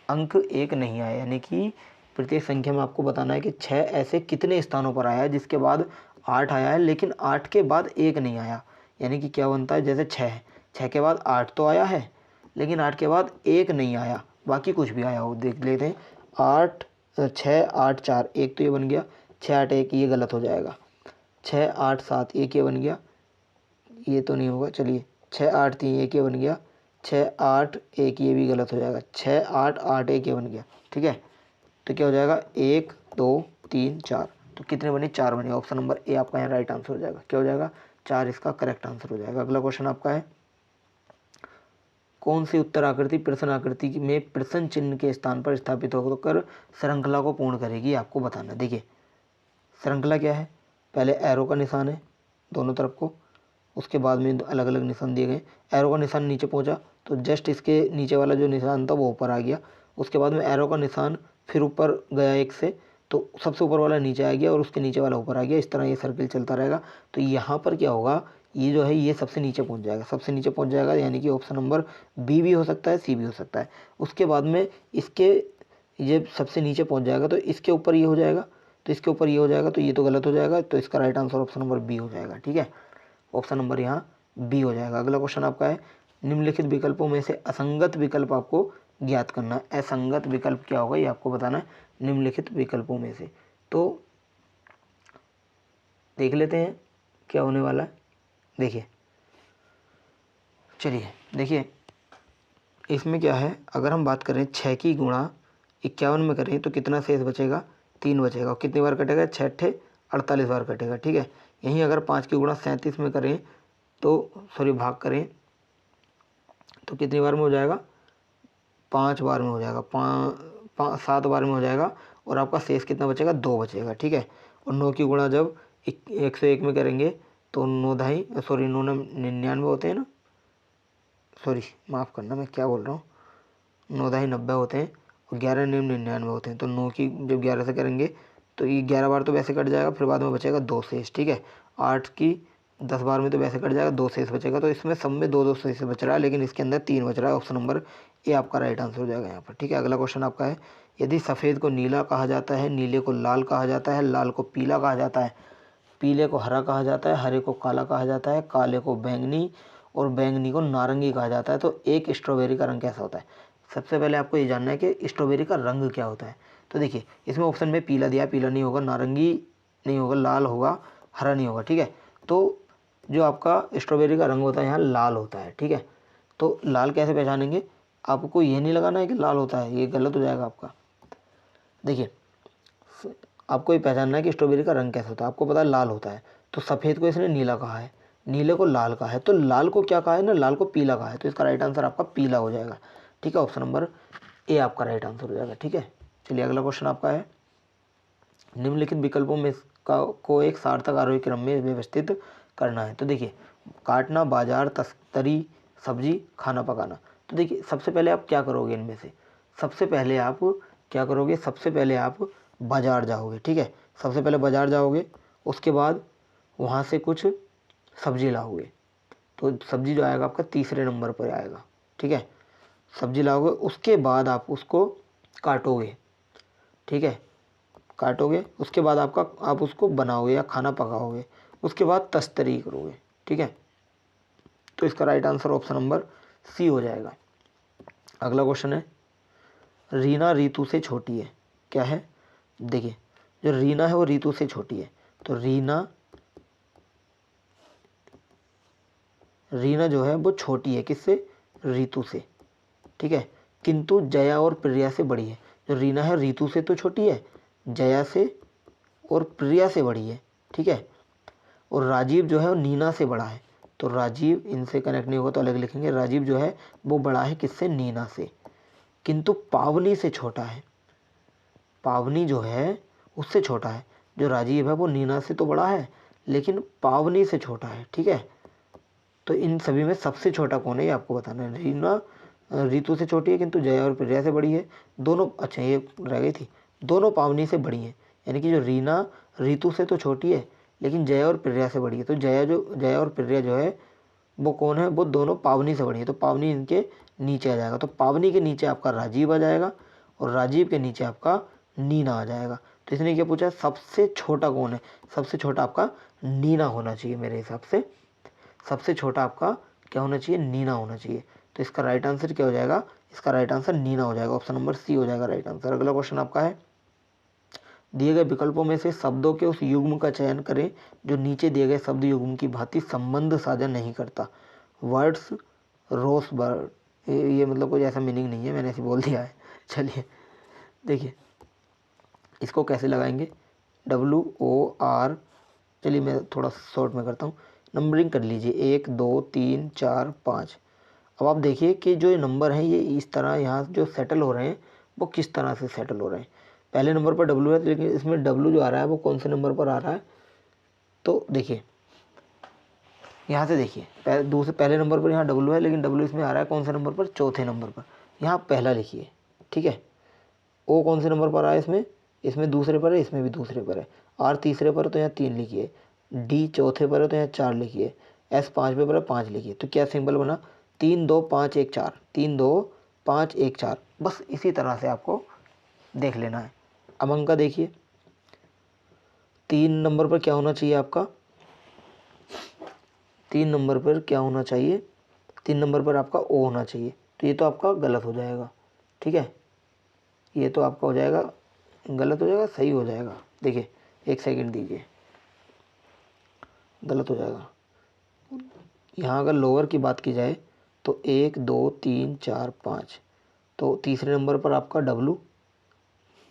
अंक 1 नहीं आया। यानी कि प्रत्येक संख्या में आपको बताना है कि 6 ऐसे कितने स्थानों पर आया है जिसके बाद 8 आया है लेकिन 8 के बाद 1 नहीं आया। यानी कि क्या बनता है, जैसे 6 है, 6 के बाद 8 तो आया है लेकिन 8 के बाद 1 नहीं आया, बाकी कुछ भी आया हो। देख लेते हैं, 8 6 8 4 1, तो ये बन गया 6 8 1, ये गलत हो जाएगा। 6 8 7 1, ये बन गया, ये तो नहीं होगा। चलिए 6 8 3 1, ये बन गया। 6 8 1, ये भी गलत हो जाएगा। 6 8 8 1, ये बन गया। ठीक है, तो क्या हो जाएगा, 1 2 3 4, तो कितने बने, 4 बने। ऑप्शन नंबर ए आपका यहाँ राइट आंसर हो जाएगा। क्या हो जाएगा, 4 इसका करेक्ट आंसर हो जाएगा। अगला क्वेश्चन आपका है, कौन सी उत्तर आकृति प्रश्न आकृति में प्रश्न चिन्ह के स्थान पर स्थापित होकर श्रृंखला को पूर्ण करेगी, आपको बताना। देखिए श्रृंखला क्या है, पहले एरो का निशान है दोनों तरफ को, उसके बाद में अलग अलग निशान दिए गए। एरो का निशान नीचे पहुंचा तो जस्ट इसके नीचे वाला जो निशान था वो ऊपर आ गया। उसके बाद में एरो का निशान फिर ऊपर गया एक से, तो सबसे ऊपर वाला नीचे आ गया और उसके नीचे वाला ऊपर आ गया। इस तरह ये सर्किल चलता रहेगा। तो यहाँ पर क्या होगा, ये जो है ये सबसे नीचे पहुँच जाएगा, सबसे नीचे पहुँच जाएगा। यानी कि ऑप्शन नंबर बी भी हो सकता है, सी भी हो सकता है। उसके बाद में इसके ये सबसे नीचे पहुँच जाएगा तो इसके ऊपर ये हो जाएगा, तो इसके ऊपर ये हो जाएगा, तो ये तो गलत हो जाएगा। तो इसका right answer option number B हो जाएगा। ठीक है, ऑप्शन नंबर यहाँ बी हो जाएगा। अगला क्वेश्चन आपका है, निम्नलिखित विकल्पों में से असंगत विकल्प आपको ज्ञात करना है। असंगत विकल्प क्या होगा ये आपको बताना है, निम्नलिखित विकल्पों में से। तो देख लेते हैं क्या होने वाला है। देखिए चलिए देखिए, इसमें क्या है, अगर हम बात करें 6 की गुणा 51 में करें तो कितना शेष बचेगा, 3 बचेगा। और कितनी बार कटेगा, 6 48 बार कटेगा। ठीक है, यहीं अगर 5 की गुणा 37 में करें तो भाग करें तो कितनी बार में हो जाएगा, 5 बार में हो जाएगा, 7 बार में हो जाएगा। और आपका शेष कितना बचेगा, 2 बचेगा। ठीक है, और 9 की गुणा जब 101 में करेंगे तो 9 99 होते हैं ना, माफ़ करना मैं क्या बोल रहा हूँ, 9 90 होते हैं और 11 99 होते हैं। तो 9 की जब 11 से करेंगे तो ये 11 बार तो वैसे कट जाएगा, फिर बाद में बचेगा 2 शेष। ठीक है, 8 की 10 बार में तो वैसे कट जाएगा, 2 शेष बचेगा। तो इसमें सब में 2 शेष बच रहा है, लेकिन इसके अंदर 3 बच रहा है। ऑप्शन नंबर ए आपका राइट आंसर हो जाएगा यहाँ पर। ठीक है, अगला क्वेश्चन आपका है, यदि सफ़ेद को नीला कहा जाता है, नीले को लाल कहा जाता है, लाल को पीला कहा जाता है, पीले को हरा कहा जाता है, हरे को काला कहा जाता है, काले को बैंगनी और बैंगनी को नारंगी कहा जाता है, तो एक स्ट्रॉबेरी का रंग कैसा होता है। सबसे पहले आपको ये जानना है कि स्ट्रॉबेरी का रंग क्या होता है। तो देखिए इसमें ऑप्शन में पीला दिया, पीला नहीं होगा, नारंगी नहीं होगा, लाल होगा, हरा नहीं होगा। ठीक है, तो जो आपका स्ट्रॉबेरी का रंग होता है यहाँ लाल होता है। ठीक है, तो लाल कैसे पहचानेंगे, आपको ये नहीं लगाना है कि लाल होता है, ये गलत हो जाएगा आपका। देखिए आपको ये पहचानना है कि स्ट्रॉबेरी का रंग कैसा होता है। आपको पता है लाल होता है, तो सफ़ेद को इसने नीला कहा है, नीले को लाल कहा है, तो लाल को क्या कहा है ना, लाल को पीला कहा है। तो इसका राइट आंसर आपका पीला हो जाएगा। ठीक है, ऑप्शन नंबर ए आपका राइट आंसर हो जाएगा। ठीक है, चलिए अगला क्वेश्चन आपका है, निम्नलिखित विकल्पों में को एक सार्थक आरोही क्रम में व्यवस्थित करना है। तो देखिए काटना, बाजार, तस्करी, सब्जी, खाना पकाना। तो देखिए सबसे पहले आप क्या करोगे, इनमें से सबसे पहले आप क्या करोगे, सबसे पहले आप बाज़ार जाओगे। ठीक है, सबसे पहले बाज़ार जाओगे, उसके बाद वहाँ से कुछ सब्जी लाओगे। तो सब्जी जो आएगा आपका तीसरे नंबर पर आएगा। ठीक है, सब्जी लाओगे, उसके बाद आप उसको काटोगे। ठीक है, काटोगे, उसके बाद आप उसको बनाओगे या खाना पकाओगे, उसके बाद तस्तरी करोगे। ठीक है, तो इसका right answer option number C हो जाएगा। अगला क्वेश्चन है, रीना रीतू से छोटी है, क्या है। देखिए जो रीना है वो रीतू से छोटी है, तो रीना जो है वो छोटी है किससे, रीतू से। ठीक है, किंतु जया और प्रिया से बड़ी है। जो रीना है रीतू से तो छोटी है, जया से और प्रिया से बड़ी है। ठीक है, और राजीव जो है वो नीना से बड़ा है। तो राजीव, इनसे कनेक्ट नहीं होगा तो अलग लिखेंगे, राजीव जो है वो बड़ा है किससे, नीना से, किंतु पावनी से छोटा है। पावनी जो है उससे छोटा है। जो राजीव है वो नीना से तो बड़ा है लेकिन पावनी से छोटा है। ठीक है, तो इन सभी में सबसे छोटा कौन है ये आपको बताना है। रीना ऋतु से छोटी है किंतु जया और प्रिया से बड़ी है। दोनों, अच्छा ये रह गई थी, दोनों पावनी से बड़ी हैं, यानी कि जो रीना ऋतु से तो छोटी है लेकिन जया और प्रिया से बड़ी है। तो जया और प्रिया जो है वो कौन है, वो दोनों पावनी से बड़ी है, तो पावनी इनके नीचे आ जाएगा। तो पावनी के नीचे आपका राजीव आ जाएगा और राजीव के नीचे आपका नीना आ जाएगा। तो इसने क्या पूछा, सबसे छोटा कौन है, सबसे छोटा आपका नीना होना चाहिए मेरे हिसाब से। सबसे छोटा आपका क्या होना चाहिए, नीना होना चाहिए। तो इसका राइट आंसर क्या हो जाएगा, इसका राइट आंसर नीना हो जाएगा, ऑप्शन नंबर सी हो जाएगा राइट आंसर। अगला क्वेश्चन आपका है, दिए गए विकल्पों में से शब्दों के उस युग्म का चयन करें जो नीचे दिए गए शब्द युग्म की भांति संबंध साझा नहीं करता। वर्ड्स रोज बर्ड, ये मतलब कोई ऐसा मीनिंग नहीं है, मैंने ऐसे बोल दिया है। चलिए देखिए इसको कैसे लगाएंगे, WOR, चलिए मैं थोड़ा शॉर्ट में करता हूँ, नंबरिंग कर लीजिए 1 2 3 4 5। अब आप देखिए कि जो ये नंबर हैं ये इस तरह यहाँ जो सेटल हो रहे हैं वो किस तरह से सेटल हो रहे हैं। पहले नंबर पर W है लेकिन इसमें W जो आ रहा है वो कौन से नंबर पर आ रहा है, तो देखिए यहाँ से देखिए पहले नंबर पर यहाँ W है लेकिन W इसमें आ रहा है कौन से नंबर पर, चौथे नंबर पर। यहाँ पहला लिखिए, ठीक है। O कौन से नंबर पर आया है, इसमें दूसरे पर है, इसमें भी दूसरे पर है। R तीसरे पर है तो यहाँ 3 लिखिए, D चौथे पर है तो यहाँ 4 लिखिए, S पाँचवें पर है 5 लिखिए। तो क्या सिंबल बना, 3 2 5 1 4, 3 2 5 1 4। बस इसी तरह से आपको देख लेना है। अब अंक का देखिए 3 नंबर पर क्या होना चाहिए आपका, 3 नंबर पर क्या होना चाहिए, 3 नंबर पर आपका O होना चाहिए। तो ये तो आपका गलत हो जाएगा, ठीक है, ये तो आपका हो जाएगा गलत हो जाएगा, सही हो जाएगा। देखिए 1 सेकंड दीजिए, गलत हो जाएगा। यहाँ अगर लोअर की बात की जाए तो 1 2 3 4 5, तो तीसरे नंबर पर आपका W,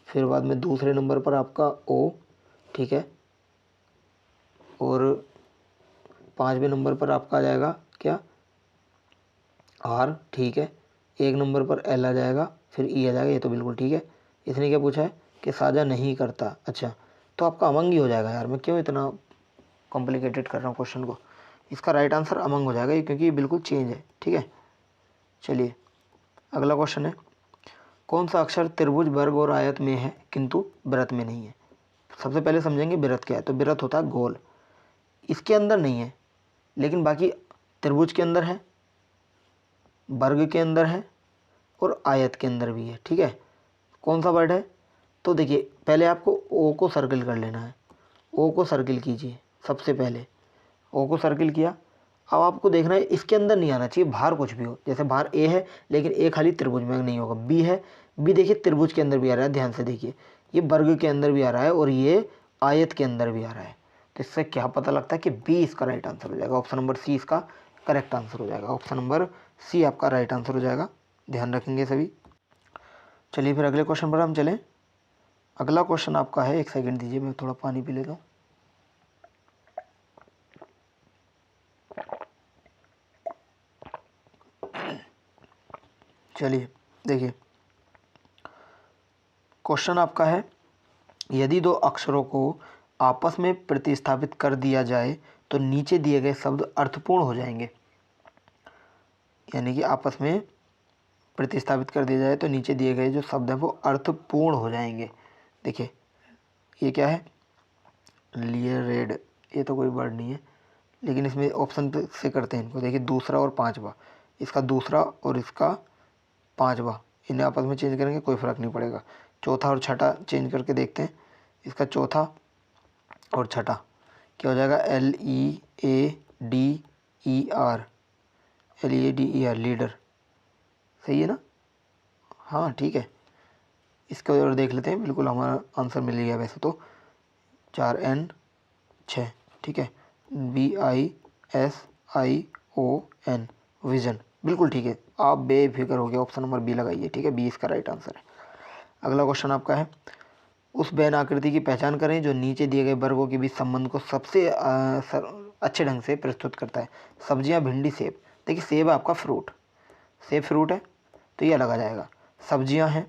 फिर बाद में दूसरे नंबर पर आपका O, ठीक है, और 5वें नंबर पर आपका आ जाएगा क्या, R, ठीक है। 1 नंबर पर L आ जाएगा, फिर E आ जाएगा, ये तो बिल्कुल ठीक है। इसने क्या पूछा है कि साझा नहीं करता, अच्छा तो आपका अमंग ही हो जाएगा यार, मैं क्यों इतना कॉम्प्लिकेटेड कर रहा हूँ क्वेश्चन को। इसका राइट आंसर अमंग हो जाएगा क्योंकि ये बिल्कुल चेंज है, ठीक है। चलिए अगला क्वेश्चन है, कौन सा अक्षर त्रिभुज वर्ग और आयत में है किंतु वृत्त में नहीं है। सबसे पहले समझेंगे वृत्त क्या है, तो वृत्त होता है गोल, इसके अंदर नहीं है लेकिन बाकी त्रिभुज के अंदर है, वर्ग के अंदर है और आयत के अंदर भी है, ठीक है। कौन सा वर्ड है, तो देखिए पहले आपको O को सर्किल कर लेना है, O को सर्किल कीजिए सबसे पहले, O को सर्किल किया। अब आपको देखना है इसके अंदर नहीं आना चाहिए, बाहर कुछ भी हो, जैसे बाहर A है लेकिन A खाली त्रिभुज में नहीं होगा, B है, B देखिए त्रिभुज के अंदर भी आ रहा है, ध्यान से देखिए ये वर्ग के अंदर भी आ रहा है और ये आयत के अंदर भी आ रहा है। तो इससे क्या पता लगता है कि B इसका राइट आंसर हो जाएगा, ऑप्शन नंबर C इसका करेक्ट आंसर हो जाएगा, ऑप्शन नंबर C आपका राइट आंसर हो जाएगा, ध्यान रखेंगे सभी। चलिए फिर अगले क्वेश्चन पर हम चलें। अगला क्वेश्चन आपका है, 1 सेकंड दीजिए मैं थोड़ा पानी पी लेता हूँ। चलिए देखिए क्वेश्चन आपका है, यदि दो अक्षरों को आपस में प्रतिस्थापित कर दिया जाए तो नीचे दिए गए शब्द अर्थपूर्ण हो जाएंगे। यानी कि आपस में प्रतिस्थापित कर दिया जाए तो नीचे दिए गए जो शब्द हैं वो अर्थपूर्ण हो जाएंगे। देखिए ये क्या है, लियर रेड, ये तो कोई वर्ड नहीं है लेकिन इसमें ऑप्शन से करते हैं इनको। देखिए दूसरा और पांचवा, इसका दूसरा और इसका पांचवा, इन्हें आपस में चेंज करेंगे कोई फ़र्क नहीं पड़ेगा। चौथा और छठा चेंज करके देखते हैं, इसका चौथा और छठा क्या हो जाएगा, LEADER, LEADER, लीडर, सही है ना, हाँ ठीक है। इसको और देख लेते हैं, बिल्कुल हमारा आंसर मिल गया वैसे तो, 4N 6, ठीक है, VISION, विजन, बिल्कुल ठीक है। आप बेफिक्र हो गया, ऑप्शन नंबर बी लगाइए, ठीक है, बी इसका राइट आंसर है। अगला क्वेश्चन आपका है, उस बैन आकृति की पहचान करें जो नीचे दिए गए वर्गों के बीच संबंध को सबसे अच्छे ढंग से प्रस्तुत करता है। सब्जियां, भिंडी, सेब। देखिए सेब आपका फ्रूट, सेब फ्रूट है तो ये अलग आ जाएगा। सब्जियां हैं,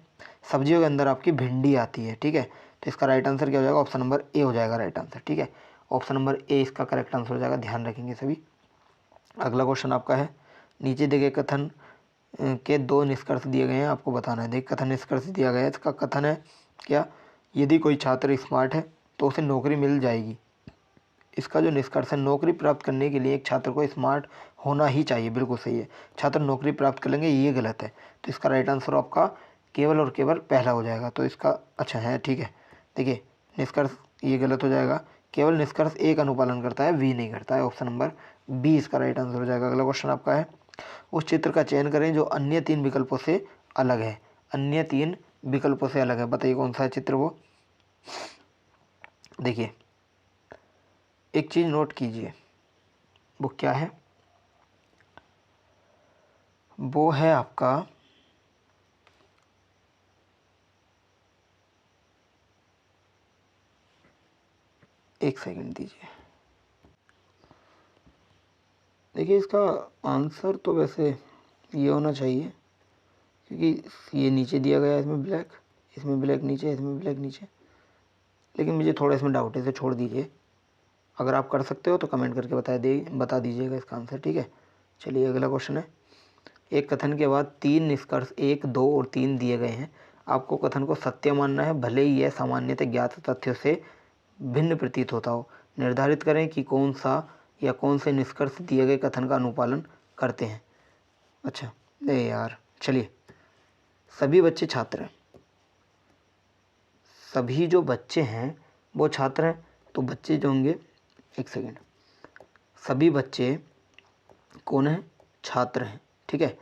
सब्जियों के अंदर आपकी भिंडी आती है, ठीक है। तो इसका राइट आंसर क्या हो जाएगा, ऑप्शन नंबर ए हो जाएगा राइट आंसर, ठीक है, ऑप्शन नंबर ए इसका करेक्ट आंसर हो जाएगा, ध्यान रखेंगे सभी। अगला क्वेश्चन आपका है, नीचे दिए गए कथन के दो निष्कर्ष दिए गए हैं, आपको बताना है। देख, कथन निष्कर्ष दिया गया है, इसका कथन है क्या, यदि कोई छात्र स्मार्ट है तो उसे नौकरी मिल जाएगी। इसका जो निष्कर्ष है, नौकरी प्राप्त करने के लिए एक छात्र को स्मार्ट होना ही चाहिए, बिल्कुल सही है। छात्र नौकरी प्राप्त कर लेंगे, ये गलत है। तो इसका राइट आंसर आपका केवल और केवल पहला हो जाएगा। तो इसका अच्छा है, ठीक है। देखिए निष्कर्ष ये गलत हो जाएगा। केवल निष्कर्ष ए का अनुपालन करता है, बी नहीं करता है। ऑप्शन नंबर बी इसका राइट आंसर हो जाएगा। अगला क्वेश्चन आपका है, उस चित्र का चयन करें जो अन्य 3 विकल्पों से अलग है। अन्य 3 विकल्पों से अलग है, बताइए कौन सा है चित्र वो। देखिए एक चीज़ नोट कीजिए, वो क्या है, वो है आपका एक सेकंड दीजिए। देखिए इसका आंसर तो वैसे ये होना चाहिए, क्योंकि ये नीचे दिया गया है, इसमें ब्लैक नीचे, इसमें ब्लैक नीचे, लेकिन मुझे थोड़ा इसमें डाउट है, इसे छोड़ दीजिए। अगर आप कर सकते हो तो कमेंट करके बता दीजिएगा इसका आंसर, ठीक है। चलिए अगला क्वेश्चन है, एक कथन के बाद 3 निष्कर्ष 1, 2 और 3 दिए गए हैं। आपको कथन को सत्य मानना है, भले ही यह सामान्यतः ज्ञात तथ्यों से भिन्न प्रतीत होता हो। निर्धारित करें कि कौन सा या कौन से निष्कर्ष दिए गए कथन का अनुपालन करते हैं। अच्छा नहीं यार, चलिए सभी बच्चे छात्र हैं, सभी जो बच्चे हैं वो छात्र हैं। तो बच्चे जो होंगे, एक सेकेंड, सभी बच्चे कौन हैं, छात्र हैं, ठीक है।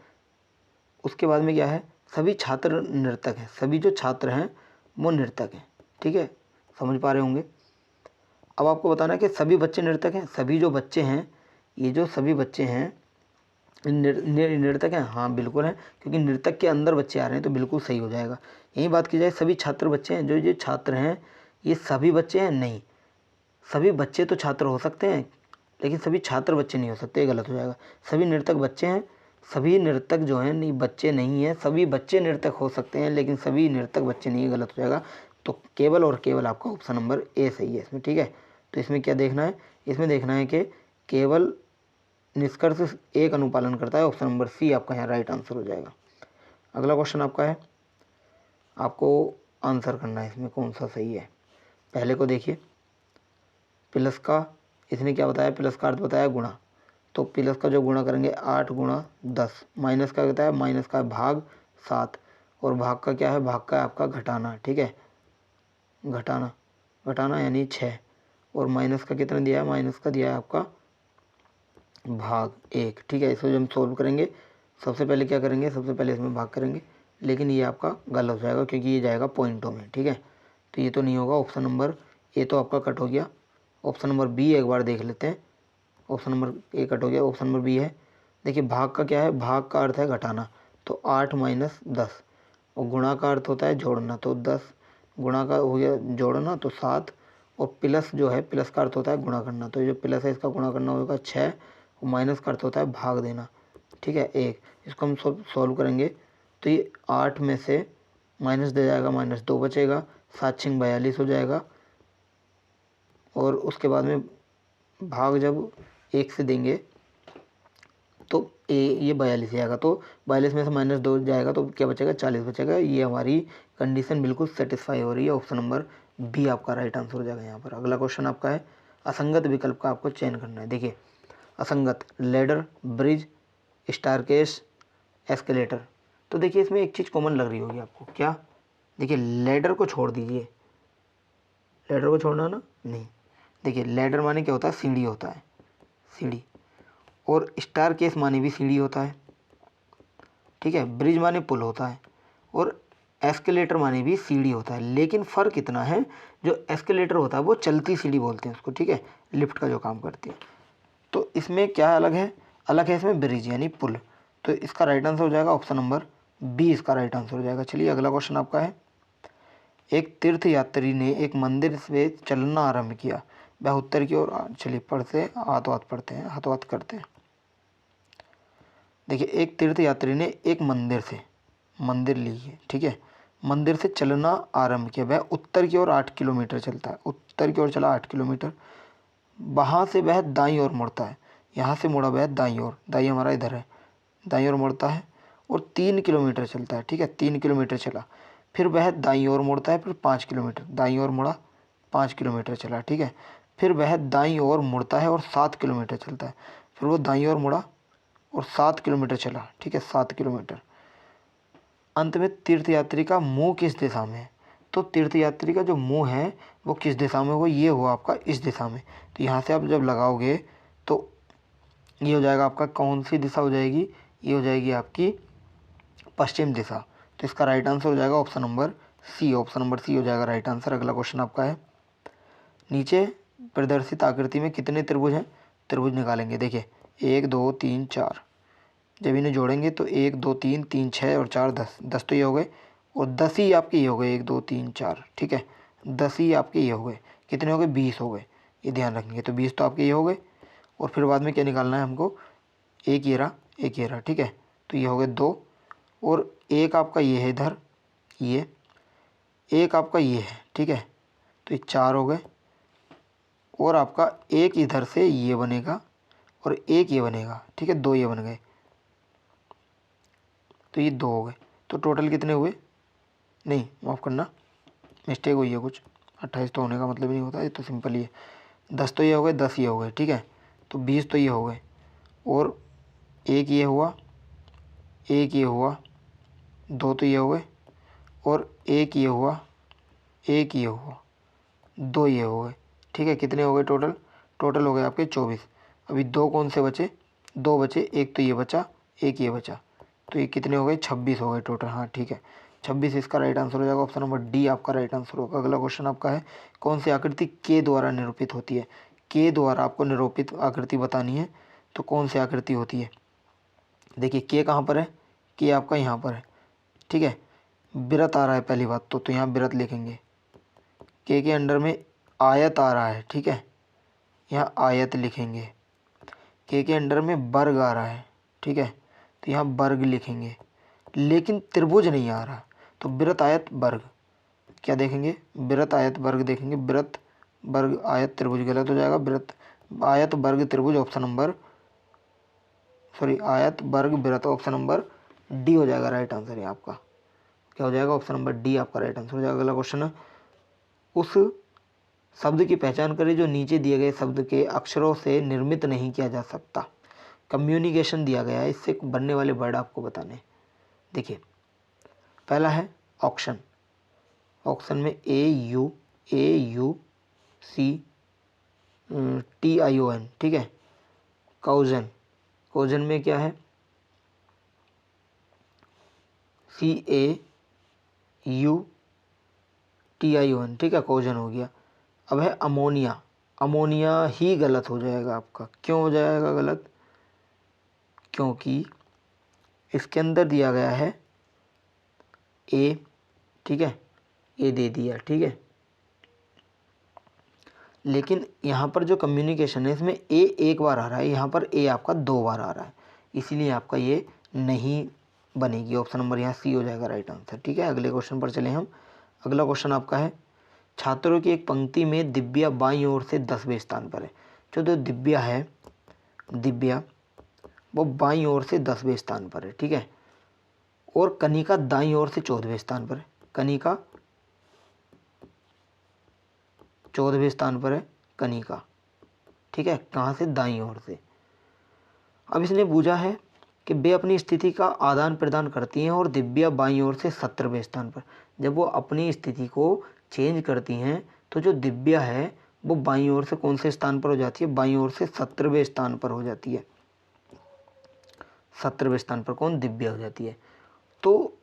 उसके बाद में क्या है, सभी छात्र नर्तक हैं, सभी जो छात्र हैं वो नर्तक हैं, ठीक है, समझ पा रहे होंगे। अब आपको बताना है कि सभी बच्चे नर्तक हैं, सभी जो बच्चे हैं, ये जो सभी बच्चे हैं नर्तक हैं, हाँ बिल्कुल हैं, क्योंकि नर्तक के अंदर बच्चे आ रहे हैं, तो बिल्कुल सही हो जाएगा। यही बात की जाए, सभी छात्र बच्चे हैं, जो छात्र हैं ये सभी बच्चे हैं, नहीं, सभी बच्चे तो छात्र हो सकते हैं लेकिन सभी छात्र बच्चे नहीं हो सकते, ये गलत हो जाएगा। सभी नर्तक बच्चे हैं, सभी नर्तक जो हैं नहीं बच्चे नहीं हैं, सभी बच्चे नर्तक हो सकते हैं लेकिन सभी नर्तक बच्चे नहीं है, गलत हो जाएगा। तो केवल और केवल आपका ऑप्शन नंबर ए सही है इसमें, ठीक है। तो इसमें क्या देखना है, इसमें देखना है कि केवल निष्कर्ष ए का अनुपालन करता है, ऑप्शन नंबर सी आपका यहाँ राइट आंसर हो जाएगा। अगला क्वेश्चन आपका है, आपको आंसर करना है इसमें कौन सा सही है। पहले को देखिए, प्लस का इसने क्या बताया, प्लस का अर्थ बताया गुणा, तो प्लस का जो गुणा करेंगे 8 गुणा 10, माइनस का बताया, माइनस का भाग 7, और भाग का क्या है, भाग का है आपका घटाना, ठीक है, घटाना यानी 6, और माइनस का कितना दिया है, माइनस का दिया है आपका भाग 1, ठीक है। इसको जब हम सोल्व करेंगे, सबसे पहले क्या करेंगे, सबसे पहले इसमें भाग करेंगे, लेकिन ये आपका गलत हो जाएगा क्योंकि ये जाएगा पॉइंटों में, ठीक है। तो ये तो नहीं होगा, ऑप्शन नंबर ए तो आपका कट हो गया। ऑप्शन नंबर बी एक बार देख लेते हैं, ऑप्शन नंबर ए कट हो गया, ऑप्शन नंबर बी है। देखिए भाग का क्या है, भाग का अर्थ है घटाना, तो 8 माइनस 10, और गुणा का अर्थ होता है जोड़ना, तो 10 गुणा का हो गया जोड़ना तो 7, और प्लस जो है, प्लस का अर्थ होता है गुणा करना, तो ये जो प्लस है इसका गुणा करना होगा 6, और माइनस का अर्थ होता है भाग देना, ठीक है 1। इसको हम सॉल्व करेंगे तो ये 8 में से माइनस दे जाएगा, माइनस 2 बचेगा, 7 6 42 हो जाएगा, और उसके बाद में भाग जब 1 से देंगे तो ये 42 जाएगा, तो 42 में से माइनस 2 जाएगा तो क्या बचेगा, 40 बचेगा। ये हमारी कंडीशन बिल्कुल सेटिस्फाई हो रही है, ऑप्शन नंबर बी आपका राइट आंसर हो जाएगा यहाँ पर। अगला क्वेश्चन आपका है, असंगत विकल्प का आपको चयन करना है। देखिए असंगत, लेडर, ब्रिज, स्टारकेस, एस्केलेटर। तो देखिए इसमें एक चीज़ कॉमन लग रही होगी आपको, क्या, देखिए लेडर को छोड़ दीजिए, लेडर को छोड़ना ना, नहीं, देखिए लेडर माने क्या होता है, सीढ़ी होता है, सीढ़ी, और स्टार केस माने भी सीढ़ी होता है, ठीक है, ब्रिज माने पुल होता है, और एस्केलेटर माने भी सीढ़ी होता है। लेकिन फ़र्क इतना है, जो एस्केलेटर होता है वो चलती सीढ़ी बोलते हैं उसको, ठीक है, लिफ्ट का जो काम करती है। तो इसमें क्या अलग है, अलग है इसमें ब्रिज यानी पुल। तो इसका राइट आंसर हो जाएगा ऑप्शन नंबर बी, इसका राइट आंसर हो जाएगा। चलिए अगला क्वेश्चन आपका है, एक तीर्थ यात्री ने एक मंदिर से चलना आरंभ किया, वह उत्तर की ओर, चलिए पढ़ते हाथों हाथ पढ़ते हैं, हाथों हाथ करते हैं। देखिए एक तीर्थ यात्री ने एक मंदिर ली है, ठीक है, मंदिर से चलना आरंभ किया, वह उत्तर की ओर 8 किलोमीटर चलता है, उत्तर की ओर चला 8 किलोमीटर, वहाँ से वह दाईं ओर मुड़ता है, यहाँ से मुड़ा वह दाईं ओर, दाईं हमारा इधर है, दाईं ओर मुड़ता है, और 3 किलोमीटर चलता है, ठीक है, 3 किलोमीटर चला, फिर वह दाईं ओर मुड़ता है, फिर 5 किलोमीटर, दाईं ओर मुड़ा, 5 किलोमीटर चला, ठीक है, फिर वह दाईं ओर मुड़ता है और 7 किलोमीटर चलता है, फिर वो दाईं ओर मुड़ा और 7 किलोमीटर चला, ठीक है, 7 किलोमीटर। अंत में तीर्थयात्री का मुंह किस दिशा में है? तो तीर्थयात्री का जो मुंह है वो किस दिशा में, वो ये हुआ आपका इस दिशा में। तो यहाँ से आप जब लगाओगे तो ये हो जाएगा आपका, कौन सी दिशा हो जाएगी, ये हो जाएगी आपकी पश्चिम दिशा। तो इसका राइट आंसर हो जाएगा option number C, option number C हो जाएगा राइट आंसर। अगला क्वेश्चन आपका है, नीचे प्रदर्शित आकृति में कितने त्रिभुज हैं? त्रिभुज निकालेंगे। देखिए 1 2 3 4, जब इन्हें जोड़ेंगे तो 1 2 3 3 6 और 4 10, 10 तो ये हो गए, और 10 ही आपके ये हो गए, 1 2 3 4, ठीक है, 10 ही आपके ये हो गए, कितने हो गए, 20 हो गए, ये ध्यान रखेंगे। तो 20 तो आपके ये हो गए, और फिर बाद में क्या निकालना है हमको, एक ये रहा, एक ये रहा, ठीक है, तो ये हो गए 2, और एक आपका ये है इधर, ये एक आपका ये है, ठीक है, तो ये 4 हो गए, और आपका एक इधर से ये बनेगा और एक ये बनेगा, ठीक है, 2 ये बन गए, तो ये 2 हो गए। तो टोटल कितने हुए, नहीं माफ़ करना, मिस्टेक हुई है कुछ, 28 तो होने का मतलब ही नहीं होता, ये तो सिंपल ही है। 10 तो ये हो गए, 10 ये हो गए, ठीक है, तो 20 तो ये हो गए, और एक ये हुआ, एक ये हुआ, 2 तो ये हो गए, और एक ये हुआ, एक ये हुआ, 2 ये हो गए, ठीक है, कितने हो गए टोटल, टोटल हो गए आपके 24। अभी 2 कौन से बचे, 2 बचे, एक तो ये बचा, एक ये बचा, तो ये कितने हो गए, 26 हो गए टोटल। हाँ ठीक है, 26 इसका राइट आंसर हो जाएगा, ऑप्शन नंबर डी आपका राइट आंसर होगा। अगला क्वेश्चन आपका है, कौन सी आकृति के द्वारा निरूपित होती है? के द्वारा आपको निरूपित आकृति बतानी है, तो कौन सी आकृति होती है? देखिए के कहाँ पर है, के आपका यहाँ पर है, ठीक है, वृत्त आ रहा है पहली बात तो यहाँ वृत्त लिखेंगे। के अंडर में आयत आ रहा है, ठीक है, यहाँ आयत लिखेंगे। के अंडर में वर्ग आ रहा है, ठीक है, तो यहाँ वर्ग लिखेंगे, लेकिन त्रिभुज नहीं आ रहा, तो वृत्त आयत वर्ग क्या देखेंगे, वृत्त आयत वर्ग देखेंगे, वृत्त वर्ग आयत त्रिभुज गलत हो जाएगा, वृत्त आयत वर्ग त्रिभुज ऑप्शन नंबर आयत वर्ग वृत्त ऑप्शन नंबर डी हो जाएगा राइट आंसर है आपका। क्या हो जाएगा, ऑप्शन नंबर डी आपका राइट आंसर हो जाएगा। अगला क्वेश्चन है, उस शब्द की पहचान करें जो नीचे दिए गए शब्द के अक्षरों से निर्मित नहीं किया जा सकता। कम्युनिकेशन दिया गया है, इससे बनने वाले वर्ड आपको बताने। देखिए पहला है ऑक्शन, ऑक्शन में AUCTION, ठीक है। काउजन, काउजन में क्या है, CAUTION, ठीक है, काउजन हो गया। अब है अमोनिया, अमोनिया ही गलत हो जाएगा आपका। क्यों हो जाएगा गलत, क्योंकि इसके अंदर दिया गया है ए, ठीक है, ए दे दिया, ठीक है, लेकिन यहाँ पर जो कम्युनिकेशन है इसमें ए एक बार आ रहा है, यहाँ पर ए आपका 2 बार आ रहा है, इसीलिए आपका ये नहीं बनेगी। ऑप्शन नंबर यहाँ सी हो जाएगा राइट आंसर, ठीक है। अगले क्वेश्चन पर चलें हम। अगला क्वेश्चन आपका है, छात्रों की एक पंक्ति में दिव्या बाईं ओर से 10वें स्थान पर है। जो दिव्या है, दिव्या वो बाईं ओर से 10वें स्थान पर है, ठीक है, और कनिका दाईं ओर से 14वें स्थान पर है। कनिका 14वें स्थान पर है कनिका, ठीक है, कहाँ से, दाईं ओर से। अब इसने पूछा है कि वे अपनी स्थिति का आदान प्रदान करती हैं और दिव्या बाईं ओर से 17वें स्थान पर। जब वो अपनी स्थिति को चेंज करती हैं तो जो दिव्या है वो बाईं ओर से कौन से स्थान पर हो जाती है, बाईं ओर से 17वें स्थान पर हो जाती है। 17वें स्थान पर कौन, दिव्या हो जाती है। तो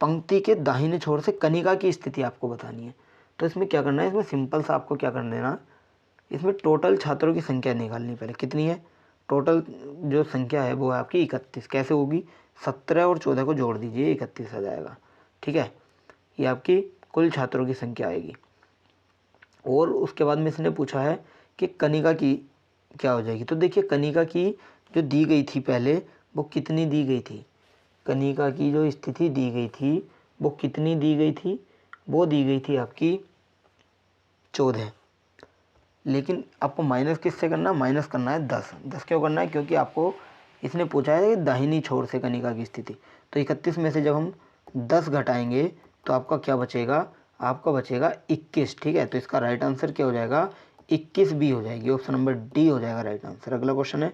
पंक्ति के दाहिने छोर से कनिका की स्थिति आपको बतानी है। तो इसमें क्या करना है, इसमें सिंपल सा आपको क्या कर देना, इसमें टोटल छात्रों की संख्या निकालनी। पहले कितनी है, टोटल जो संख्या है वो है आपकी 31। कैसे होगी, 17 और 14 को जोड़ दीजिए, 31 आ जाएगा, ठीक है, ये आपकी कुल छात्रों की संख्या आएगी। और उसके बाद में इसने पूछा है कि कनिका की क्या हो जाएगी। तो देखिए कनिका की जो दी गई थी पहले वो कितनी दी गई थी, कनिका की जो स्थिति दी गई थी वो कितनी दी गई थी, वो दी गई थी आपकी 14। लेकिन आपको माइनस किससे करना है, माइनस करना है 10। 10 क्यों करना है, क्योंकि आपको इसने पूछा है कि दाहिनी छोर से कनिका की स्थिति। तो 31 में से जब हम 10 घटाएंगे तो आपका क्या बचेगा, आपका बचेगा 21। ठीक है, तो इसका राइट आंसर क्या हो जाएगा, 21 बी हो जाएगी, ऑप्शन नंबर डी हो जाएगा राइट आंसर। अगला क्वेश्चन है,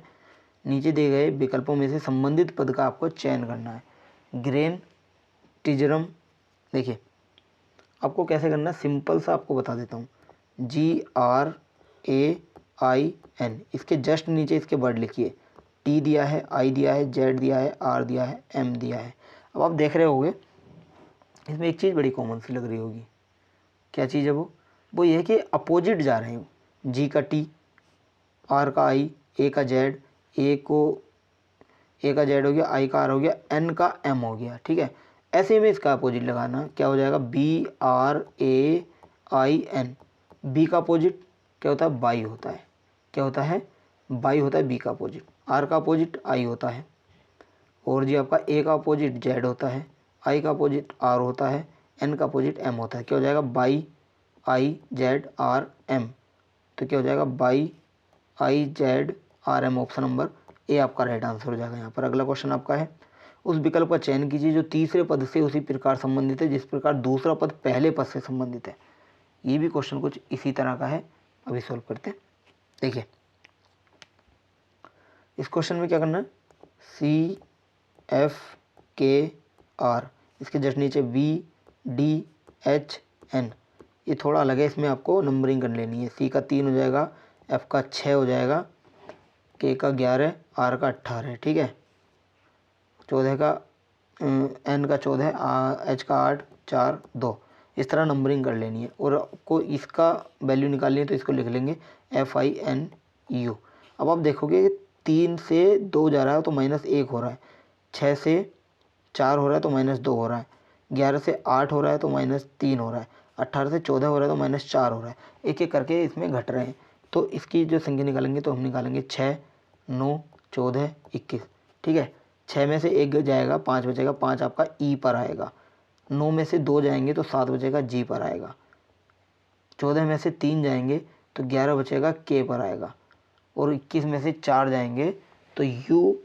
नीचे दिए गए विकल्पों में से संबंधित पद का आपको चयन करना है। ग्रेन, टिजरम, देखिए आपको कैसे करना है, सिंपल सा आपको बता देता हूँ। GRAIN, इसके जस्ट नीचे इसके वर्ड लिखिए। T दिया है, I दिया है, Z दिया है, R दिया है, M दिया है। अब आप देख रहे होंगे इसमें एक चीज़ बड़ी कॉमन सी लग रही होगी। क्या चीज़ है वो ये है कि अपोजिट जा रहे हैं। G का T, R का I, A का Z, A का Z हो गया, I का R हो गया, N का M हो गया। ठीक है, ऐसे में इसका अपोजिट लगाना, क्या हो जाएगा, BRAIN। बी का अपोजिट क्या होता है, बाई होता है। क्या होता है, बाई होता है बी का अपोजिट। आर का अपोजिट आई होता है। और जी आपका ए का अपोजिट जेड होता है, आई का अपोजिट आर होता है, एन का अपोजिट एम होता है। क्या हो जाएगा, by I Z R M. तो क्या हो जाएगा, by I Z R M, option number A आपका राइट आंसर हो जाएगा यहाँ पर। अगला क्वेश्चन आपका है, उस विकल्प का चयन कीजिए जो तीसरे पद से उसी प्रकार संबंधित है जिस प्रकार दूसरा पद पहले पद से संबंधित है। ये भी क्वेश्चन कुछ इसी तरह का है, अभी सॉल्व करते हैं। देखिए इस क्वेश्चन में क्या करना है, CFKR, इसके जस्ट नीचे VDHN। ये थोड़ा अलग है, इसमें आपको नंबरिंग कर लेनी है। C का 3 हो जाएगा, F का 6 हो जाएगा, K का 11, R का 18। ठीक है, 14 का N का 14, H का 8, 4, 2, इस तरह नंबरिंग कर लेनी है। और आपको इसका वैल्यू निकालनी है तो इसको लिख लेंगे FINU। अब आप देखोगे 3 से 2 जा रहा है तो -1 हो रहा है, 6 से 4 हो रहा है तो -2 हो रहा है, 11 से 8 हो रहा है तो -3 हो रहा है, 18 से 14 हो रहा है तो -4 हो रहा है। एक एक करके इसमें घट रहे हैं। तो इसकी जो संख्या निकालेंगे तो हम निकालेंगे 6, 9, 14, 21। ठीक है, 6 में से 1 जाएगा, 5 बचेगा, 5 आपका ई पर आएगा। 9 में से 2 जाएंगे तो 7 बचेगा, जी पर आएगा। 14 में से 3 जाएंगे तो 11 बचेगा, के पर आएगा। और 21 में से 4 जाएंगे तो यू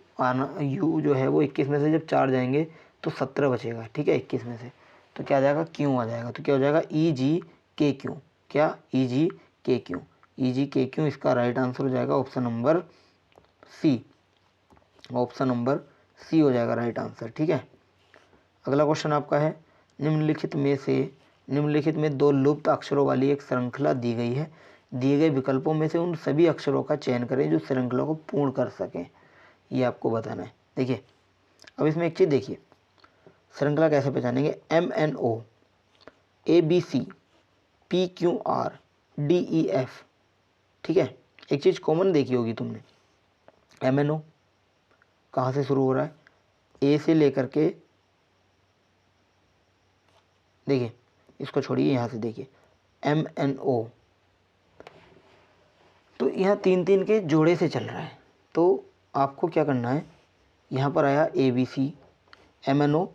यू जो है वो 21 में से जब 4 जाएंगे तो 17 बचेगा। ठीक है, 21 में से तो क्या आ जाएगा, क्यों आ जाएगा। तो क्या हो जाएगा, EGKQ। क्या, EGKQ, EGKQ इसका राइट आंसर हो जाएगा option number C. Option number C हो जाएगा राइट आंसर। ठीक है, अगला क्वेश्चन आपका है, निम्नलिखित में 2 लुप्त अक्षरों वाली एक श्रृंखला दी गई है। दिए गए विकल्पों में से उन सभी अक्षरों का चयन करें जो श्रृंखला को पूर्ण कर सकें। ये आपको बताना है। देखिए अब इसमें एक चीज़ देखिए, श्रृंखला कैसे पहचानेंगे, MNO, ABC, PQR, DEF। ठीक है, एक चीज़ कॉमन देखी होगी तुमने, MNO कहाँ से शुरू हो रहा है, ए से लेकर के, देखिए इसको छोड़िए, यहाँ से देखिए MNO, तो यहाँ 3-3 के जोड़े से चल रहा है। तो आपको क्या करना है, यहाँ पर आया ABC, MNO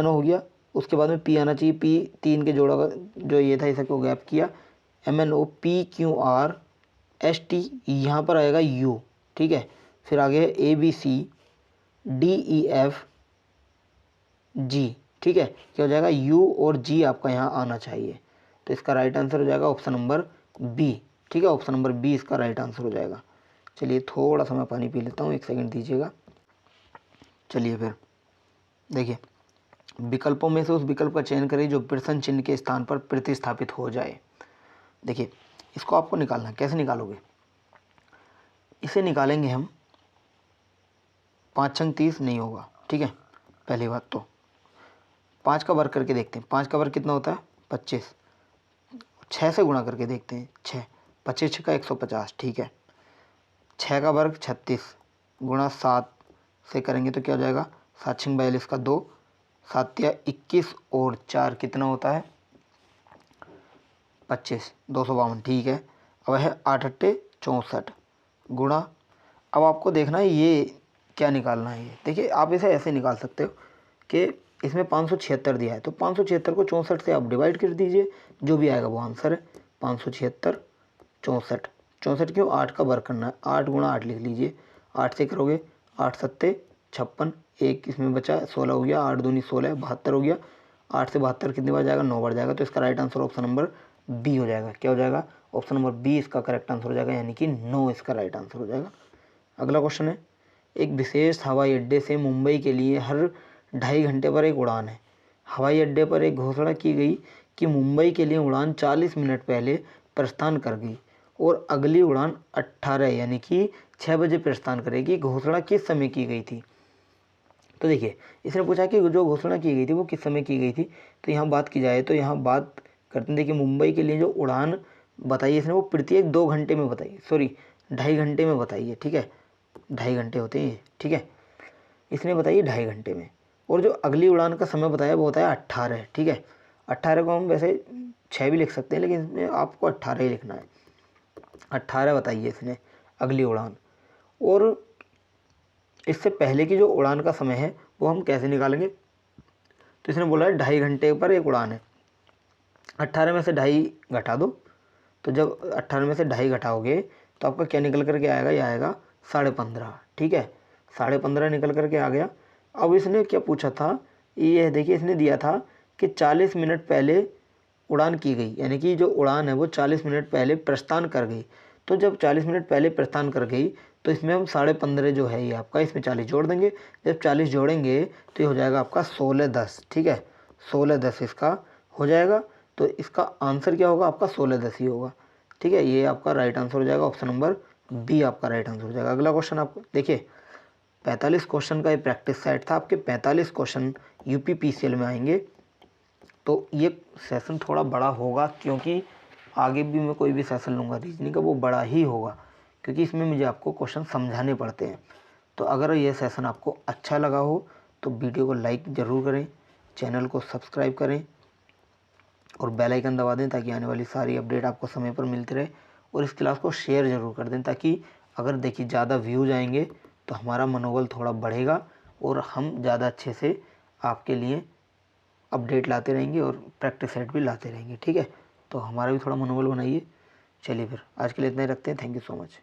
हो गया, उसके बाद में P आना चाहिए, P 3 के जोड़ा का जो ये था इसको गैप किया, MNO, PQR, ST, यहाँ पर आएगा U। ठीक है, फिर आगे है ABC, DEF, G। ठीक है, क्या हो जाएगा, U और G आपका यहाँ आना चाहिए। तो इसका राइट आंसर हो जाएगा ऑप्शन नंबर B। ठीक है, ऑप्शन नंबर B इसका राइट आंसर हो जाएगा। चलिए थोड़ा सा मैं पानी पी लेता हूँ, 1 सेकंड दीजिएगा। चलिए फिर देखिए, विकल्पों में से उस विकल्प का चयन करें जो प्रश्न चिन्ह के स्थान पर प्रतिस्थापित हो जाए। देखिए इसको आपको निकालना है, कैसे निकालोगे, इसे निकालेंगे हम 5 छंग 30 नहीं होगा। ठीक है, पहली बात तो 5 का वर्ग करके देखते हैं, 5 का वर्ग कितना होता है, 25। 6 से गुणा करके देखते हैं, 6, 25 6 का 150। ठीक है, 6 का वर्ग 36 गुणा 7 से करेंगे तो क्या हो जाएगा, 7 छंग 42 का 2, 7 या 21 और 4 कितना होता है, 25, 252। ठीक है, अब है 8 अट्टे 64 गुणा, अब आपको देखना है ये क्या निकालना है। ये देखिए आप इसे ऐसे निकाल सकते हो कि इसमें 576 दिया है तो 576 को 64 से आप डिवाइड कर दीजिए, जो भी आएगा वो आंसर है। 576 64 क्यों, 8 का वर्ग करना है, 8 गुणा 8 लिख लीजिए, 8 से करोगे 8 सत्ते 56, एक इसमें बचा 16 हो गया, 8 दूनी 16 72 हो गया। 8 से 72 कितनी बार जाएगा, 9 बार जाएगा। तो इसका right answer option number B हो जाएगा। क्या हो जाएगा, ऑप्शन नंबर बी इसका करेक्ट आंसर हो जाएगा, यानी कि 9 इसका राइट आंसर हो जाएगा। अगला क्वेश्चन है, एक विशेष हवाई अड्डे से मुंबई के लिए हर 2.5 घंटे पर एक उड़ान है। हवाई अड्डे पर एक घोषणा की गई कि मुंबई के लिए उड़ान 40 मिनट पहले प्रस्थान कर गई और अगली उड़ान 18 यानी कि 6 बजे प्रस्थान करेगी। घोषणा किस समय की गई थी। तो देखिए इसने पूछा कि जो घोषणा की गई थी वो किस समय की गई थी। तो यहाँ बात की जाए तो यहाँ बात करते हैं, देखिए मुंबई के लिए जो उड़ान बताइए इसने वो प्रत्येक 2 घंटे में बताई, सॉरी 2.5 घंटे में बताई है, ठीक है, 2.5 घंटे होते हैं ये, ठीक है, इसने बताई 2.5 घंटे में। और जो अगली उड़ान का समय बताया वो बताया 18, ठीक है। 18 को हम वैसे 6 भी लिख सकते हैं, लेकिन इसमें आपको 18 ही लिखना है। 18 बताइए इसने अगली उड़ान। और इससे पहले की जो उड़ान का समय है वो हम कैसे निकालेंगे। तो इसने बोला है 2.5 घंटे पर एक उड़ान है, 18 में से 2.5 घटा दो। तो जब 18 में से 2.5 घटाओगे तो आपका क्या निकल करके आएगा, ये आएगा 15.5, ठीक है, 15.5 निकल करके आ गया। अब इसने क्या पूछा था, ये देखिए इसने दिया था कि 40 मिनट पहले उड़ान की गई, यानी कि जो उड़ान है वो 40 मिनट पहले प्रस्थान कर गई। तो जब 40 मिनट पहले प्रस्थान कर गई तो इसमें हम 15.5 जो है ये आपका, इसमें 40 जोड़ देंगे। जब 40 जोड़ेंगे तो ये हो जाएगा आपका 16:10, ठीक है, 16:10 इसका हो जाएगा। तो इसका आंसर क्या होगा, आपका 16:10 ही होगा, ठीक है, ये आपका राइट आंसर हो जाएगा, ऑप्शन नंबर बी आपका राइट आंसर हो जाएगा। अगला क्वेश्चन आपको देखिए 45 क्वेश्चन का ये प्रैक्टिस सेट था, आपके 45 क्वेश्चन यूपीपीसीएल में आएंगे। तो ये सेशन थोड़ा बड़ा होगा क्योंकि आगे भी मैं कोई भी सेशन लूँगा रीजनिंग का वो बड़ा ही होगा, क्योंकि इसमें मुझे आपको क्वेश्चन समझाने पड़ते हैं। तो अगर ये सेशन आपको अच्छा लगा हो तो वीडियो को लाइक ज़रूर करें, चैनल को सब्सक्राइब करें और बेल आइकन दबा दें ताकि आने वाली सारी अपडेट आपको समय पर मिलती रहे। और इस क्लास को शेयर ज़रूर कर दें ताकि अगर देखिए ज़्यादा व्यूज़ आएंगे तो हमारा मनोबल थोड़ा बढ़ेगा और हम ज़्यादा अच्छे से आपके लिए अपडेट लाते रहेंगे और प्रैक्टिस सेट भी लाते रहेंगे, ठीक है। तो हमारा भी थोड़ा मनोबल बनाइए। चलिए फिर आज के लिए इतना ही रखते हैं। Thank you so much.